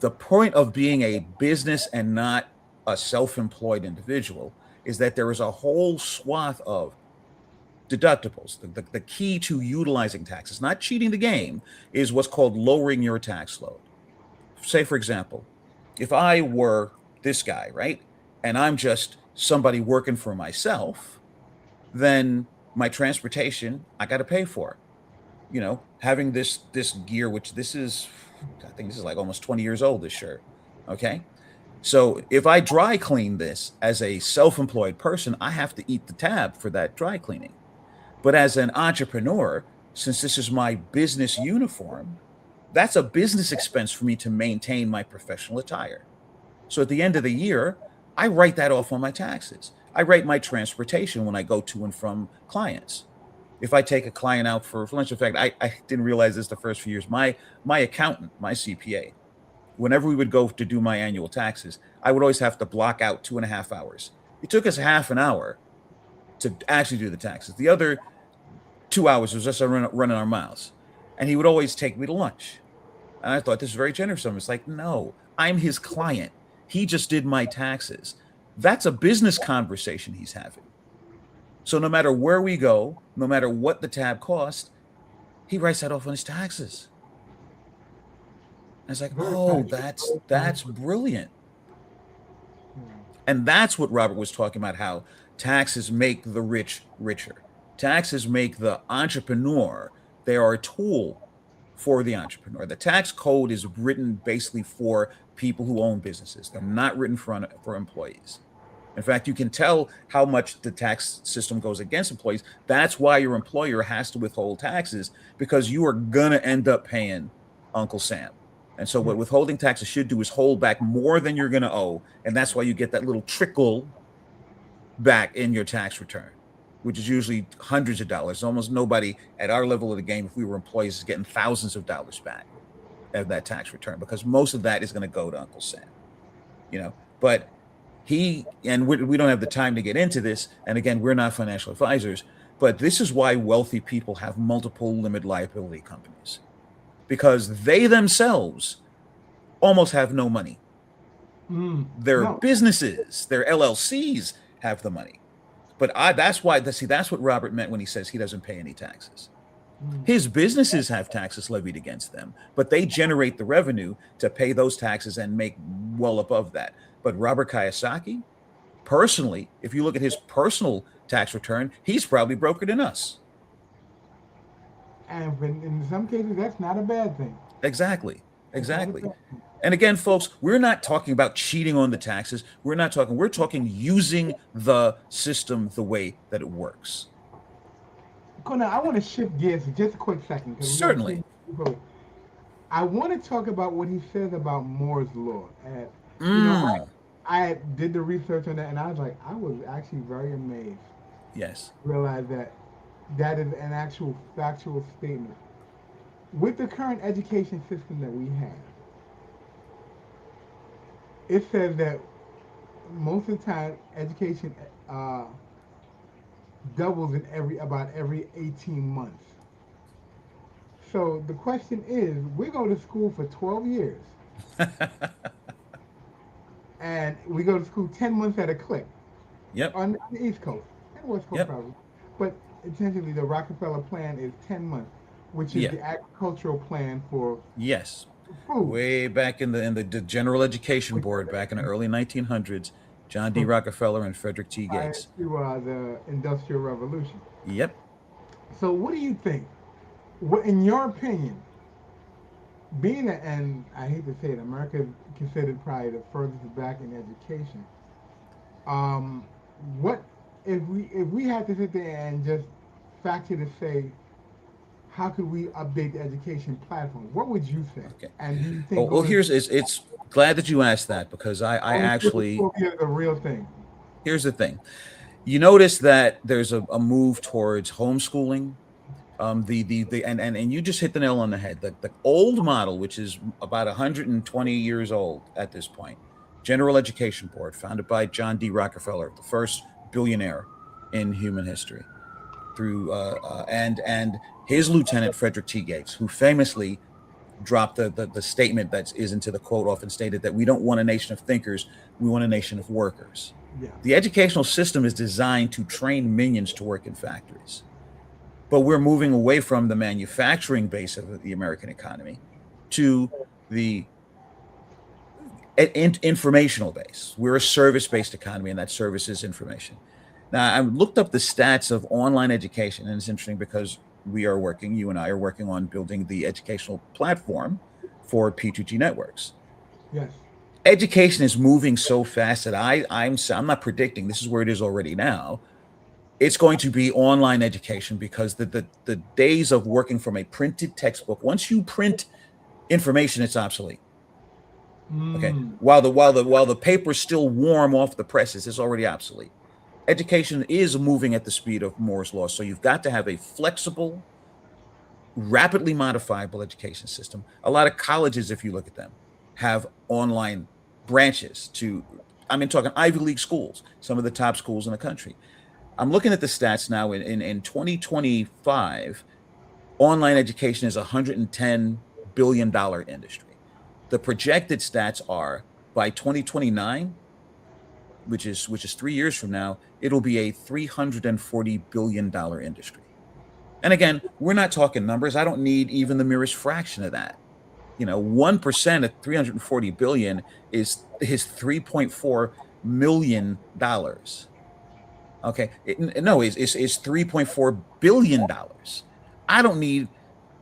The point of being a business and not a self-employed individual is that there is a whole swath of deductibles. The key to utilizing taxes, not cheating the game, is what's called lowering your tax load. say, for example, if I were this guy, right, and I'm just somebody working for myself, then my transportation I got to pay for. Having this gear, which this is, I think this is like almost 20 years old. This shirt, okay. So if I dry clean this as a self-employed person, I have to eat the tab for that dry cleaning. But as an entrepreneur, since this is my business uniform, that's a business expense for me to maintain my professional attire. So at the end of the year, I write that off on my taxes. I write my transportation when I go to and from clients. If I take a client out for lunch, in fact, I didn't realize this the first few years. My accountant, my CPA, whenever we would go to do my annual taxes, I would always have to block out 2.5 hours. It took us half an hour to actually do the taxes. The other 2 hours was just running our mouths. And he would always take me to lunch. And I thought this was very generous of him. It's like, no, I'm his client. He just did my taxes. That's a business conversation he's having. So no matter where we go, no matter what the tab cost, he writes that off on his taxes. And it's like, oh, that's brilliant. And that's what Robert was talking about, how taxes make the rich richer. Taxes make the entrepreneur, they are a tool for the entrepreneur. The tax code is written basically for people who own businesses. They're not written for employees. In fact, you can tell how much the tax system goes against employees. That's why your employer has to withhold taxes, because you are going to end up paying Uncle Sam. And so what withholding taxes should do is hold back more than you're going to owe. And that's why you get that little trickle back in your tax return, which is usually hundreds of dollars. Almost nobody at our level of the game, if we were employees, is getting thousands of dollars back of that tax return, because most of that is going to go to Uncle Sam. But we don't have the time to get into this. And again, we're not financial advisors, but this is why wealthy people have multiple limited liability companies, because they themselves almost have no money. Their businesses, their LLCs have the money. But that's what Robert meant when he says he doesn't pay any taxes. His businesses have taxes levied against them, but they generate the revenue to pay those taxes and make well above that. But Robert Kiyosaki, personally, if you look at his personal tax return, he's probably broker than us. And in some cases, that's not a bad thing. Exactly. And again, folks, we're not talking about cheating on the taxes. We're talking using the system the way that it works. Cool. Now, I want to shift gears for just a quick second. Certainly. I want to talk about what he says about Moore's Law. And, I did the research on that, and I was actually very amazed. Yes. Realize that is an actual factual statement. With the current education system that we have, it says that most of the time education doubles in about every 18 months. So the question is, we go to school for 12 years. And we go to school 10 months at a clip. Yep. On the East Coast and West Coast, probably. But essentially, the Rockefeller plan is 10 months, which is the agricultural plan for food. Way back in the General Education Board, back in the early 1900s, John D. Rockefeller and Frederick T. Gates. To the Industrial Revolution. Yep. So what do you think? What, in your opinion, being and I hate to say it, America is considered probably the furthest back in education. What if we had to sit there and just factually say, how could we update the education platform? What would you say? Okay. And do you think? It's glad that you asked that, because I actually the real thing. Here's the thing. You notice that there's a move towards homeschooling. And you just hit the nail on the head. The old model, which is about 120 years old at this point, General Education Board, founded by John D. Rockefeller, the first billionaire in human history, through and his lieutenant Frederick T. Gates, who famously dropped the statement that is into the quote often stated that we don't want a nation of thinkers, we want a nation of workers. Yeah. The educational system is designed to train minions to work in factories. But we're moving away from the manufacturing base of the American economy to the informational based. We're a service based economy, and that service is information. Now, I looked up the stats of online education, and it's interesting because you and I are working on building the educational platform for P2G networks. Yes. Education is moving so fast that I'm not predicting this is where it is already now. It's going to be online education because the days of working from a printed textbook, once you print information, it's obsolete. Okay. Mm. While the paper's still warm off the presses, it's already obsolete. Education is moving at the speed of Moore's law. So you've got to have a flexible, rapidly modifiable education system. A lot of colleges, if you look at them, have online branches to, I mean, talking Ivy League schools, some of the top schools in the country. I'm looking at the stats now in 2025, online education is a $110 billion industry. The projected stats are by 2029, which is 3 years from now, it'll be a $340 billion industry. And again, we're not talking numbers. I don't need even the merest fraction of that. 1% of 340 billion is $3.4 million. Okay, no, it's $3.4 billion. I don't need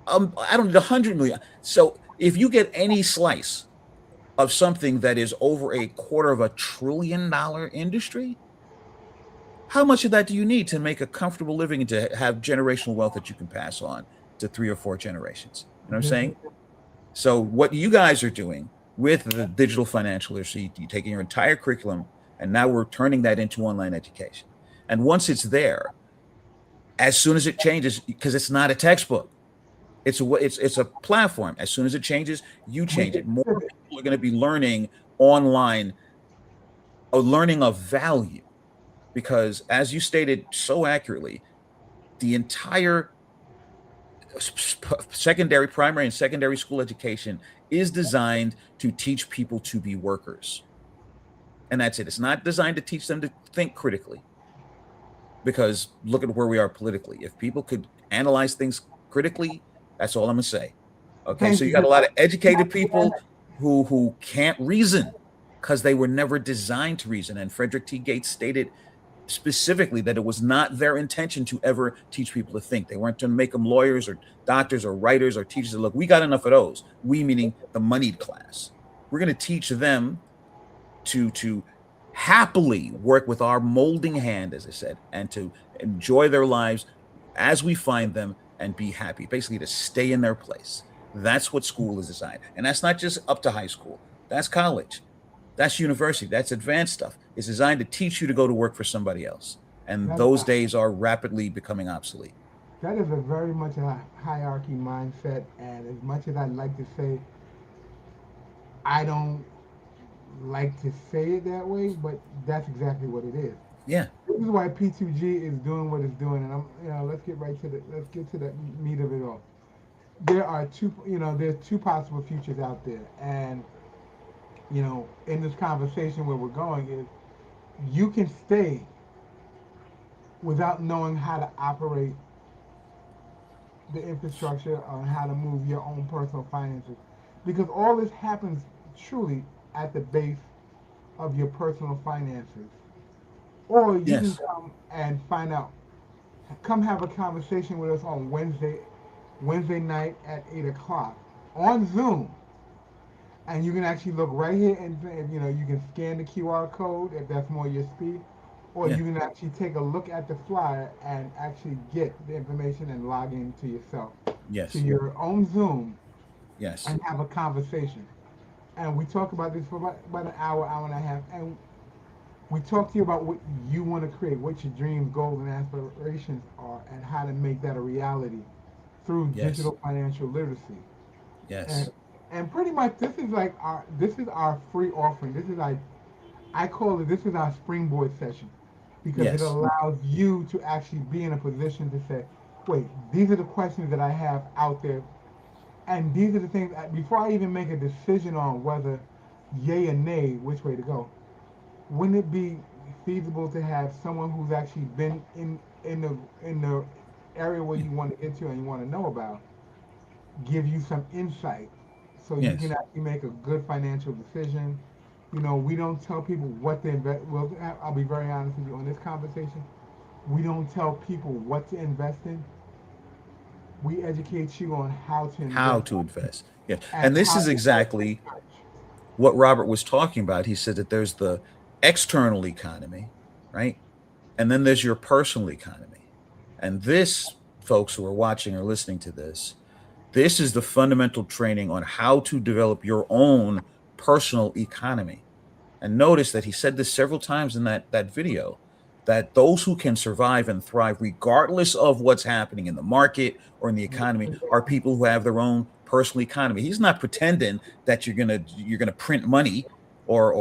I don't need 100 million. So if you get any slice of something that is over $250 billion industry, how much of that do you need to make a comfortable living and to have generational wealth that you can pass on to 3 or 4 generations? You know what I'm This is saying? So what you guys are doing with the digital financial literacy, you're taking your entire curriculum and now we're turning that into online education. And once it's there, as soon as it changes, because it's not a textbook, it's a platform. As soon as it changes, you we change can it. More pivot. people are going to be learning online, or learning of value, because as you stated so accurately, the entire secondary, primary, and secondary school education is designed to teach people to be workers. And that's it. It's not designed to teach them to think critically, because look at where we are politically. If people could analyze things critically, that's all I'm going to say. Okay. Thank So you. you got a lot of educated Yeah, people who can't reason because they were never designed to reason. And Frederick T. Gates stated specifically that it was not their intention to ever teach people to think. They weren't going to make them lawyers or doctors or writers or teachers. Look, we got enough of those. We meaning the moneyed class. We're going to teach them to happily work with our molding hand, as I said, and to enjoy their lives as we find them and be happy. Basically, to stay in their place. That's what school is designed, and that's not just up to high school. That's college. That's university. That's advanced stuff. It's designed to teach you to go to work for somebody else. And that, those days are rapidly becoming obsolete. that is a very much a hierarchy mindset, and as much as I'd like to say, I don't like to say it that way, but that's exactly what it is. Yeah. This is why P2G is doing what it's doing, and let's get to the meat of it all. There's two possible futures out there, and in this conversation where we're going is you can stay without knowing how to operate the infrastructure on how to move your own personal finances, because all this happens truly at the base of your personal finances. Or you can Yes. come and find out. Come have a conversation with us on Wednesday night at 8 o'clock on Zoom, and you can actually look right here and you can scan the QR code if that's more your speed, or Yeah. you can actually take a look at the flyer and actually get the information and log in to yourself to Yes. your own Zoom Yes. and have a conversation. And we talk about this for about an hour and a half, and we talk to you about what you want to create, what your dreams, goals, and aspirations are, and how to make that a reality through Yes. digital financial literacy. And Yes. and pretty much this is our free offering. This is like I call it this is our springboard session because it Yes. allows you to actually be in a position to say, wait, these are the questions that I have out there, and these are the things before I even make a decision on whether yay or nay which way to go. Wouldn't it be feasible to have someone who's actually been in the area where you want to get to and you want to know about give you some insight so you can Yes. actually make a good financial decision You know, we don't tell people what to invest. Well, I'll be very honest with you on this conversation. We don't tell people what to invest in. We educate you on how to How invest to invest. Yeah. and And this how is to start exactly research. what Robert was talking about. He said that there's the external economy, right? And then there's your personal economy. And this, folks who are watching or listening to this is the fundamental training on how to develop your own personal economy. And notice that he said this several times in that video, that those who can survive and thrive regardless of what's happening in the market or in the economy are people who have their own personal economy. He's not pretending that you're gonna print money or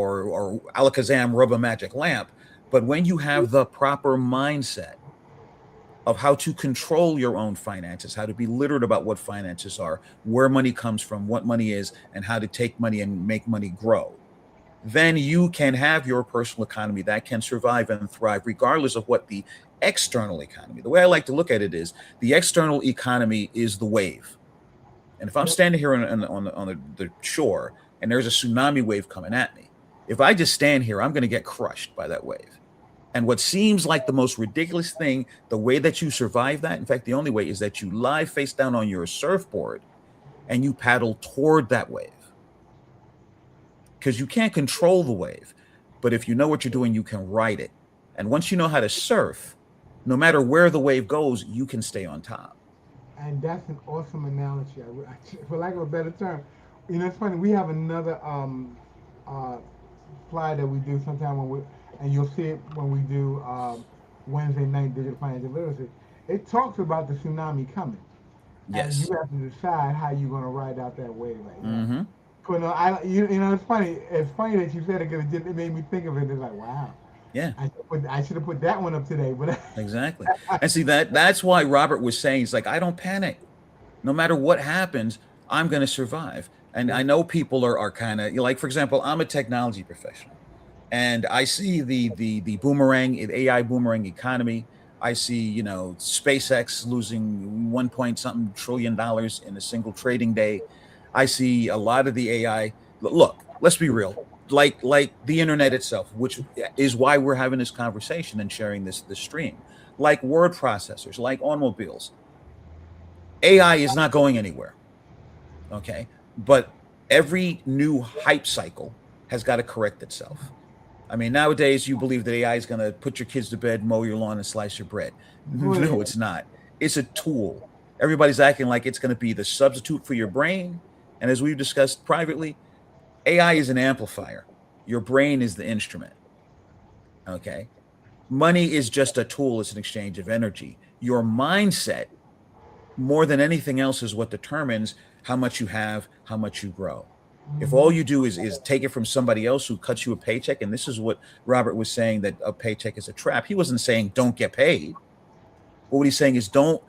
alakazam rub a magic lamp, but when you have the proper mindset of how to control your own finances, how to be literate about what finances are, where money comes from, what money is, and how to take money and make money grow, then you can have your personal economy that can survive and thrive regardless of what the external economy. The way I like to look at it is the external economy is the wave. And if I'm standing here on the shore and there's a tsunami wave coming at me, if I just stand here, I'm going to get crushed by that wave. And what seems like the most ridiculous thing, the way that you survive that, in fact, the only way is that you lie face down on your surfboard and you paddle toward that wave. Because you can't control the wave. But if you know what you're doing, you can ride it. And once you know how to surf, no matter where the wave goes, you can stay on top. And that's an awesome analogy. For lack of a better term, you know, it's funny. We have another uh, fly that we do sometime when we, and you'll see it when we do Wednesday night digital financial literacy. It talks about the tsunami coming, and you Yes. have to decide how you're going to ride out that wave. Like, you know, Mm-hmm. you know, it's funny. It's funny that you said it because it made me think of it. It's like, wow, Yeah. I should have put that one up today, but Exactly. And see that's why Robert was saying, he's like, I don't panic. No matter what happens, I'm going to survive. And yeah, I know people are kind of, like, for example, I'm a technology professional and I see the boomerang, the AI boomerang economy. I see, SpaceX losing 1 point something trillion dollars in a single trading day. I see a lot of the AI. Look, let's be real. Like the internet itself, which is why we're having this conversation and sharing this stream. Like word processors, like automobiles, AI is not going anywhere. Okay, but every new hype cycle has got to correct itself. I mean, nowadays you believe that AI is going to put your kids to bed, mow your lawn, and slice your bread. but No, it's not. It's a tool. Everybody's acting like it's going to be the substitute for your brain. And as we've discussed privately, AI is an amplifier. Your brain is the instrument. Okay. Money is just a tool, it's an exchange of energy. Your mindset, more than anything else, is what determines how much you have, how much you grow. If all mhm. you do is take it from somebody else who cuts you a paycheck, and this is what Robert was saying, that a paycheck is a trap. He wasn't saying don't get paid. But what he's saying is don't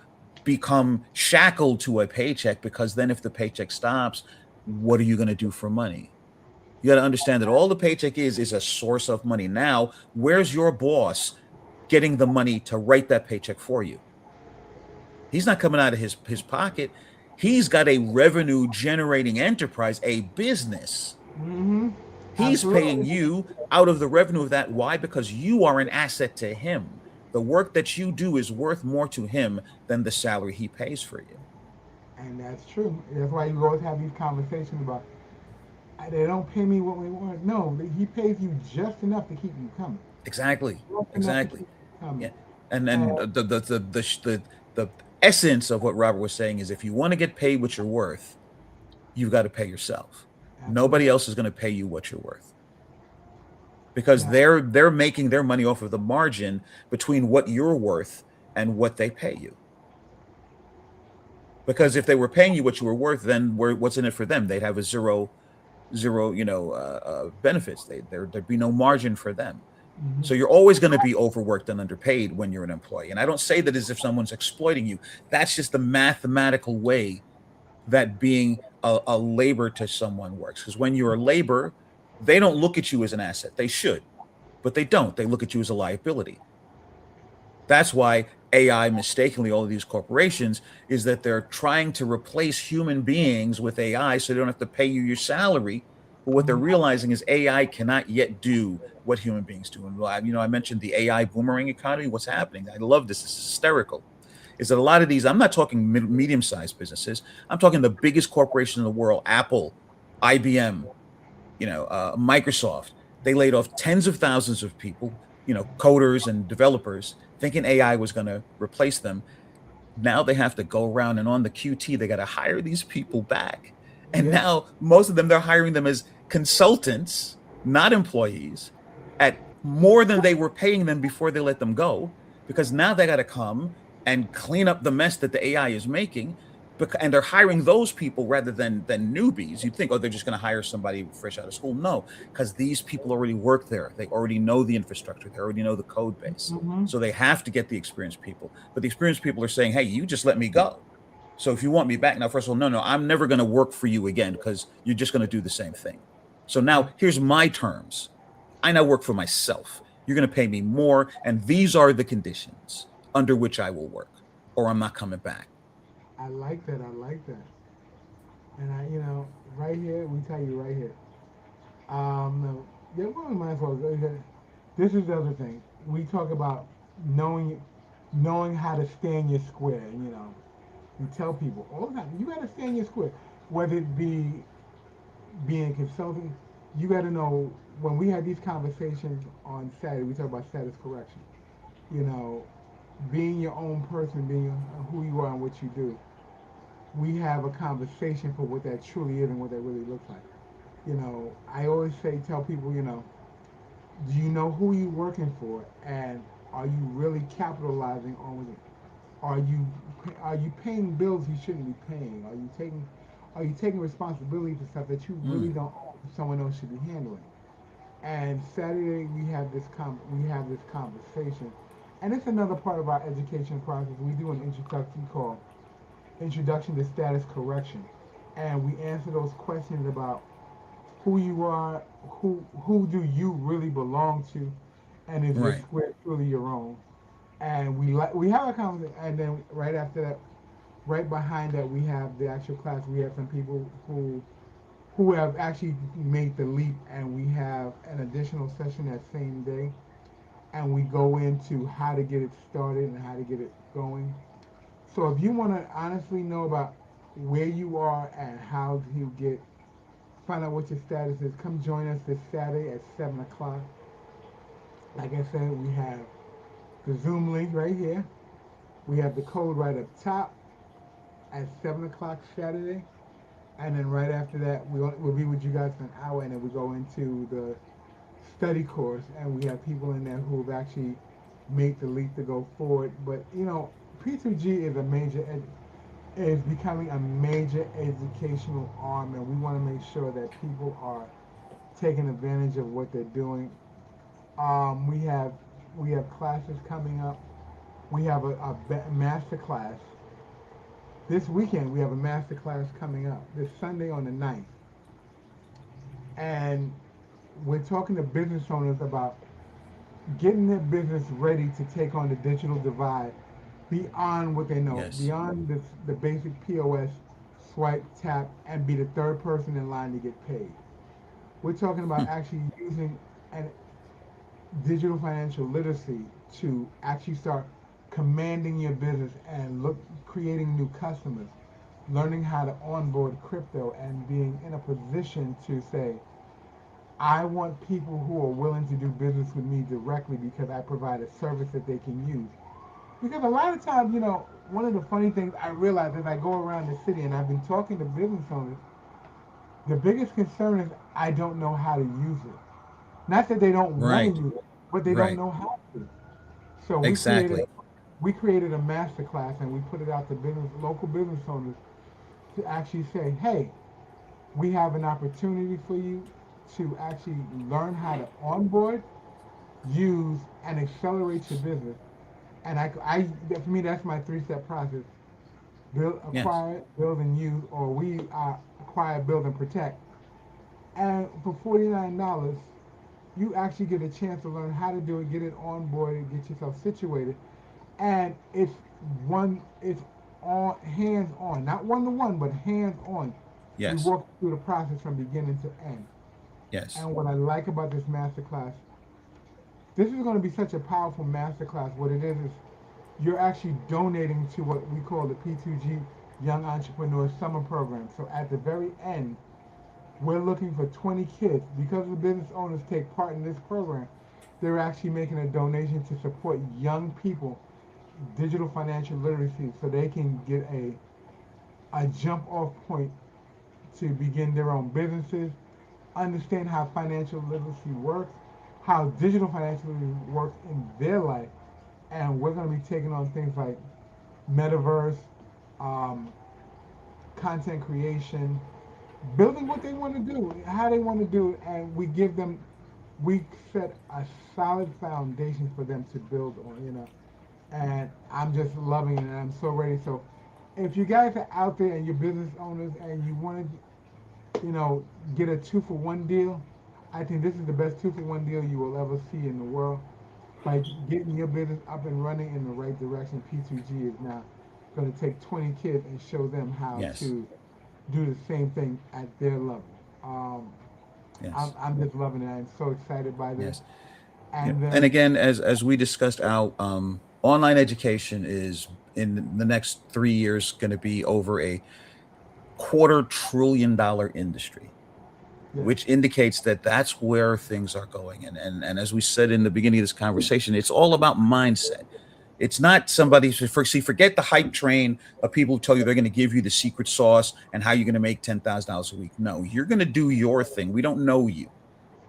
become shackled to a paycheck, because then if the paycheck stops, what are you going to do for money? You got to understand that all the paycheck is a source of money. Now, where's your boss getting the money to write that paycheck for you? He's not coming out of his pocket. He's got a revenue generating enterprise, a business. He's paying Absolutely. you out of the revenue of that. Why? Because you are an asset to him. The work that you do is worth more to him than the salary he pays for you. And that's true. That's why you always have these conversations about they don't pay me what we want. No, he pays you just enough to keep you coming. Exactly. Just enough to keep Exactly. you coming. Yeah. And And then the essence of what Robert was saying is, if you want to get paid what you're worth, you've got to pay yourself. Nobody absolutely. else is going to pay you what you're worth, because Now, they're making their money off of the margin between what you're worth and what they pay you. Because if they were paying you what you were worth, then what's in it for them? They'd have a zero, benefits. There'd be no margin for them. So you're always going to be overworked and underpaid when you're an employee. And I don't say that as if someone's exploiting you. That's just the mathematical way that being a labor to someone works. Because when you're a labor, they don't look at you as an asset. They should, but they don't. They look at you as a liability. That's why AI, mistakenly, all of these corporations, is that they're trying to replace human beings with AI, so they don't have to pay you your salary, But what they're realizing is AI cannot yet do what human beings do. And I mentioned the AI boomerang economy. What's happening? I love this. This is hysterical. Is that a lot of these? I'm not talking medium-sized businesses. I'm talking the biggest corporation in the world: Apple, IBM, Microsoft. They laid off tens of thousands of people, coders and developers, thinking AI was going to replace them. Now they have to go around and on the QT, they got to hire these people back. And Yeah. now most of them, they're hiring them as consultants, not employees, at more than they were paying them before they let them go, because now they got to come and clean up the mess that the AI is making. And they're hiring those people rather than newbies. You'd think, oh, they're just going to hire somebody fresh out of school. No, because these people already work there. They already know the infrastructure. They already know the code base. Mm-hmm. So they have to get the experienced people. But the experienced people are saying, hey, you just let me go. So if you want me back now, first of all, no, I'm never going to work for you again because you're just going to do the same thing. So now here's my terms. I now work for myself. You're going to pay me more. And these are the conditions under which I will work, or I'm not coming back. I like that. I like that. And right here, we tell you right here. No, yeah, well, we might as well go ahead. This is the other thing. We talk about knowing how to stay in your square. You tell people all the time, you got to stay in your square. Whether it be being a consultant, you got to know when we had these conversations on Saturday, we talk about status correction. You know, being your own person, being who you are and what you do. We have a conversation for what that truly is and what that really looks like. I always tell people, do you know who you're working for, and are you really capitalizing on it? Are you are you paying bills you shouldn't be paying? Are you taking responsibility for stuff that you really Mm, don't own, someone else should be handling? And Saturday we have this conversation, and it's another part of our education process. We do an introduction called Introduction to Status Correction, and we answer those questions about who you are, who do you really belong to, and is your right. square truly your own? And we have a conversation, and then right after that, right behind that, we have the actual class. We have some people who have actually made the leap, and we have an additional session that same day, and we go into how to get it started and how to get it going. So if you want to honestly know about where you are and how to find out what your status is, come join us this Saturday at 7 o'clock. Like I said, we have the Zoom link right here. We have the code right up top at 7 o'clock Saturday, and then right after that, we'll be with you guys for an hour, and then we go into the study course, and we have people in there who have actually made the leap to go forward. But P2G is becoming a major educational arm, and we want to make sure that people are taking advantage of what they're doing. We have classes coming up. We have a master class this weekend. We have a master class coming up this Sunday on the 9th, and we're talking to business owners about getting their business ready to take on the digital divide beyond what they know, Yes. beyond the basic POS, swipe, tap, and be the third person in line to get paid. We're talking about actually using an digital financial literacy to actually start commanding your business and creating new customers, learning how to onboard crypto, and being in a position to say, I want people who are willing to do business with me directly because I provide a service that they can use. Because a lot of times, one of the funny things I realize as I go around the city and I've been talking to business owners, the biggest concern is I don't know how to use it. Not that they don't want to Right. use it, but they don't Right. know how to. So we created Exactly. a, we created a master class, and we put it out to local business owners to actually say, hey, we have an opportunity for you to actually learn how to onboard, use, and accelerate your business. And for me, that's my three-step process: build, Yes. acquire, build, and use, or we acquire, build, and protect. And for $49, you actually get a chance to learn how to do it, get it on board, and get yourself situated. And it's all hands on, not one to one, but hands on. We Yes. walk through the process from beginning to end. Yes. And what I like about this masterclass, this is going to be such a powerful masterclass. What it is you're actually donating to what we call the P2G Young Entrepreneur Summer Program. So at the very end, we're looking for 20 kids. Because the business owners take part in this program, they're actually making a donation to support young people, digital financial literacy, so they can get a jump off point to begin their own businesses, understand how financial literacy works, how digital financial literacy works in their life. And we're going to be taking on things like metaverse, um, content creation, building what they want to do, how they want to do it, and we set a solid foundation for them to build on. And I'm just loving it, and I'm so ready. So, if you guys are out there and you're business owners and you want to, get a 2-for-1 deal, I think this is the best 2-for-1 deal you will ever see in the world. By getting your business up and running in the right direction, P2G is now going to take 20 kids and show them how Yes. to do the same thing at their level. Um, Yes. I'm just loving it. I'm so excited by this. Yes. Yeah. And And then, again, as we discussed out, online education is in the next 3 years going to be over a $250 billion industry, yes, which indicates that that's where things are going. And as we said in the beginning of this conversation, it's all about mindset. It's not somebody forget the hype train of people who tell you they're going to give you the secret sauce and how you're going to make $10,000 a week. No, you're going to do your thing. We don't know you.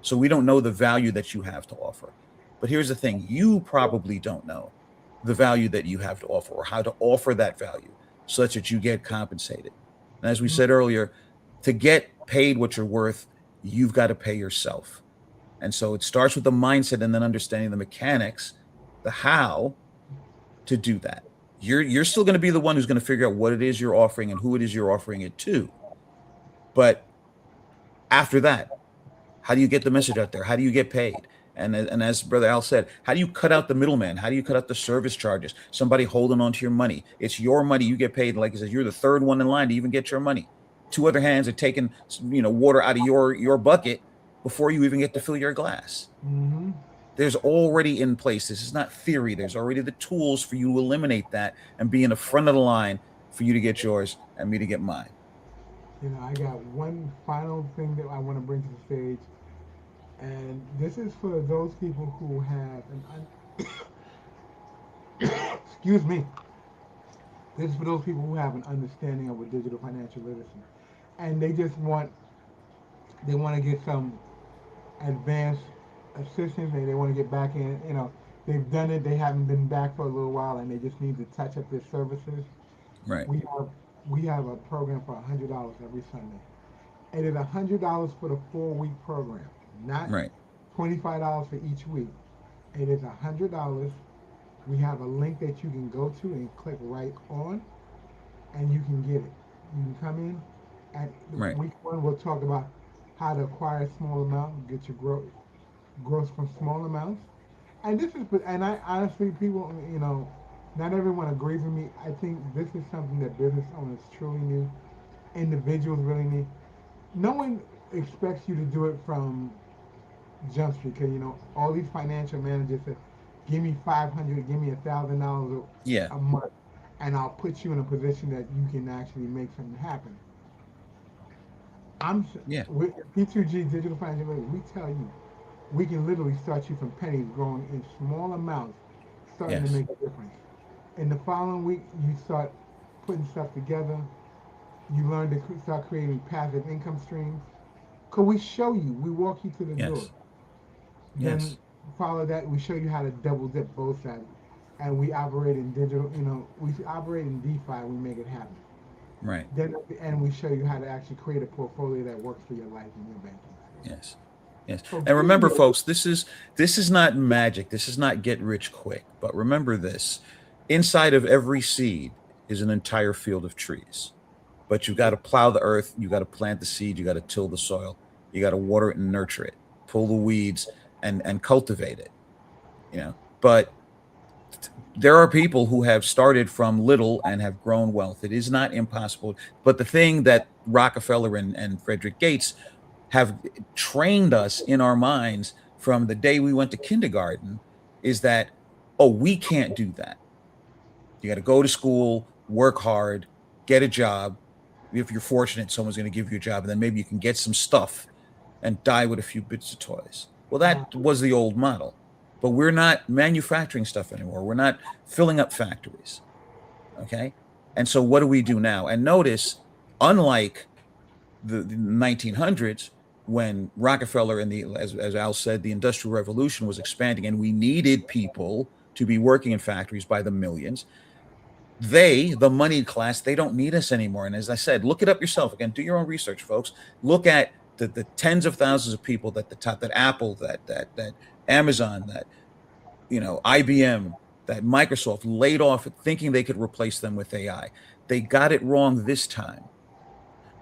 So we don't know the value that you have to offer. But here's the thing, you probably don't know the value that you have to offer or how to offer that value such that you get compensated. And as we said earlier, to get paid what you're worth, you've got to pay yourself. And so it starts with the mindset and then understanding the mechanics, the how to do that. You're still going to be the one who's going to figure out what it is you're offering and who it is you're offering it to. But after that, how do you get the message out there? How do you get paid? And as Brother Al said, how do you cut out the middleman? How do you cut out the service charges? Somebody holding on to your money. It's your money. You get paid. Like I said, you're the third one in line to even get your money. Two other hands are taking, water out of your bucket before you even get to fill your glass. mm-hmm. There's already in place. This is not theory. There's already the tools for you to eliminate that and be in the front of the line for you to get yours and me to get mine. I got one final thing that I want to bring to the stage, and this is for those people who have excuse me. This is for those people who have an understanding of what digital financial literacy, and they want to get some advanced assistance, and they want to get back in. They've done it, they haven't been back for a little while, and they just need to touch up their services. Right. We have a program for $100 every Sunday. It is $100 for the 4-week program, not Right. $25 for each week. It is $100. We have a link that you can go to and click right on, and you can get it. You can come in, and Right. week 1 we'll talk about how to acquire a small amount, get your growth from small amounts. And I honestly, people, not everyone agrees with me. I think this is something that business owners truly need, individuals really need. No one expects you to do it from Jump Street, because all these financial managers say, "Give me 500, give me $1,000 Yeah. a month, and I'll put you in a position that you can actually make something happen." Yeah. With P2G Digital Financial Literacy, we tell you, we can literally start you from pennies, growing in small amounts, starting Yes. to make a difference. In the following week, you start putting stuff together. You learn to start creating passive income streams. Cause we show you, we walk you to the door. Yes. Then Yes. follow that, we show you how to double dip both sides. And we operate in digital, we operate in DeFi, we make it happen. Right. Then at the end, we show you how to actually create a portfolio that works for your life and your banking. Yes. Yes. So And remember, please, folks, this is not magic. This is not get rich quick. But remember this: inside of every seed is an entire field of trees. But you got to plow the earth. You got to plant the seed. You got to till the soil. You got to water it and nurture it. Pull the weeds and cultivate it. But there are people who have started from little and have grown wealth. It is not impossible. But the thing that Rockefeller and Frederick Gates have trained us in our minds from the day we went to kindergarten is that, oh, we can't do that. You got to go to school, work hard, get a job. If you're fortunate, someone's going to give you a job, and then maybe you can get some stuff and die with a few bits of toys. Well, that was the old model. But we're not manufacturing stuff anymore. We're not filling up factories. Okay? And so what do we do now? And notice, unlike the 1900s, when Rockefeller and as Al said, the Industrial Revolution was expanding and we needed people to be working in factories by the millions, the moneyed class, they don't need us anymore. And as I said, look it up yourself. Again, do your own research, folks. Look at the tens of thousands of people that Apple, that Amazon, that IBM, that Microsoft laid off thinking they could replace them with AI. They got it wrong this time.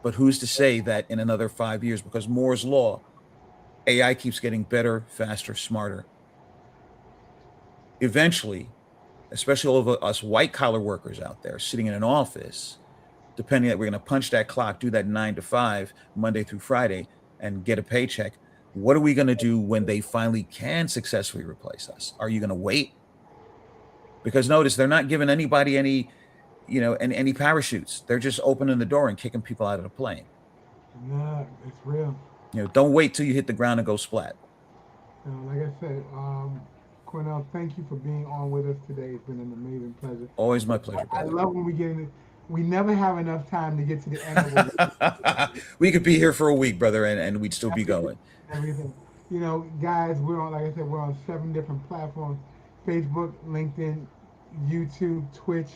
But who's to say that in another 5 years, because Moore's law, AI keeps getting better, faster, smarter. Eventually, especially all of us white collar workers out there sitting in an office, depending that we're going to punch that clock, do that 9 to 5, Monday through Friday, and get a paycheck. What are we going to do when they finally can successfully replace us? Are you going to wait? Because notice, they're not giving anybody any parachutes. They're just opening the door and kicking people out of the plane. Yeah, it's real. Don't wait till you hit the ground and go splat. Like I said, Cornell, thank you for being on with us today. It's been an amazing pleasure. Always my pleasure, brother. I love when we get in it. We never have enough time to get to the end of it. We could be here for a week, brother, and we'd still be going. Everything. Guys, we're on, like I said, we're on 7 different platforms: Facebook, LinkedIn, YouTube, Twitch.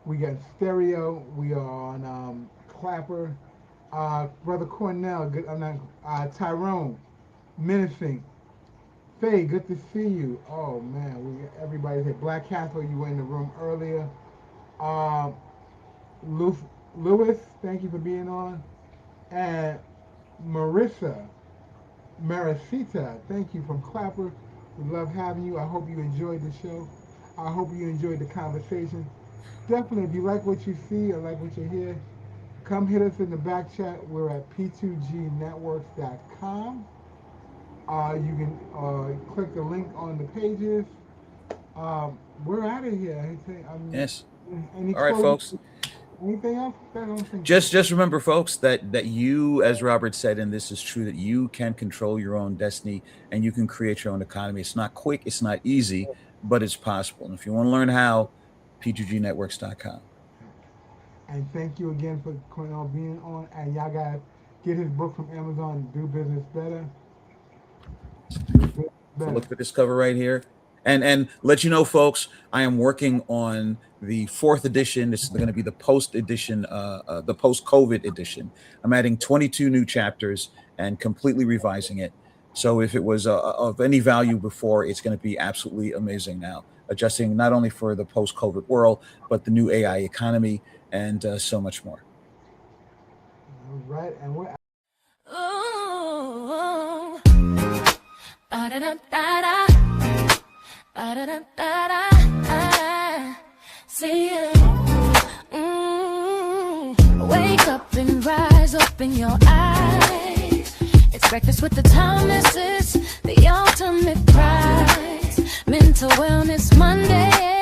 We got stereo. We are on Clapper. Brother Cornell, good. Tyrone, menacing. Faye, good to see you. Oh man, everybody's here. Black Castle, you were in the room earlier. Lewis, thank you for being on. And Maricita, thank you from Clapper. We love having you. I hope you enjoyed the show. I hope you enjoyed the conversation. Definitely, if you like what you see or like what you hear, come hit us in the back chat. We're at p2gnetworks.com. You can click the link on the pages. We're out of here. Yes. All right, folks. Anything else? Just remember, folks, that you, as Robert said, and this is true, that you can control your own destiny and you can create your own economy. It's not quick, it's not easy, but it's possible. And if you want to learn how, p2gnetworks.com. And thank you again for Cornell being on. And y'all guys, get his book from Amazon, Do Business Better. So look at this cover right here. And let you know, folks, I am working on the 4th edition. This is going to be the post edition, the post-COVID edition. I'm adding 22 new chapters and completely revising it. So if it was of any value before, it's going to be absolutely amazing now, adjusting not only for the post-COVID world, but the new AI economy and so much more. All right, and we're see you. Wake up and rise, open your eyes. It's breakfast with the Thomases, the ultimate prize. Mental Wellness Monday.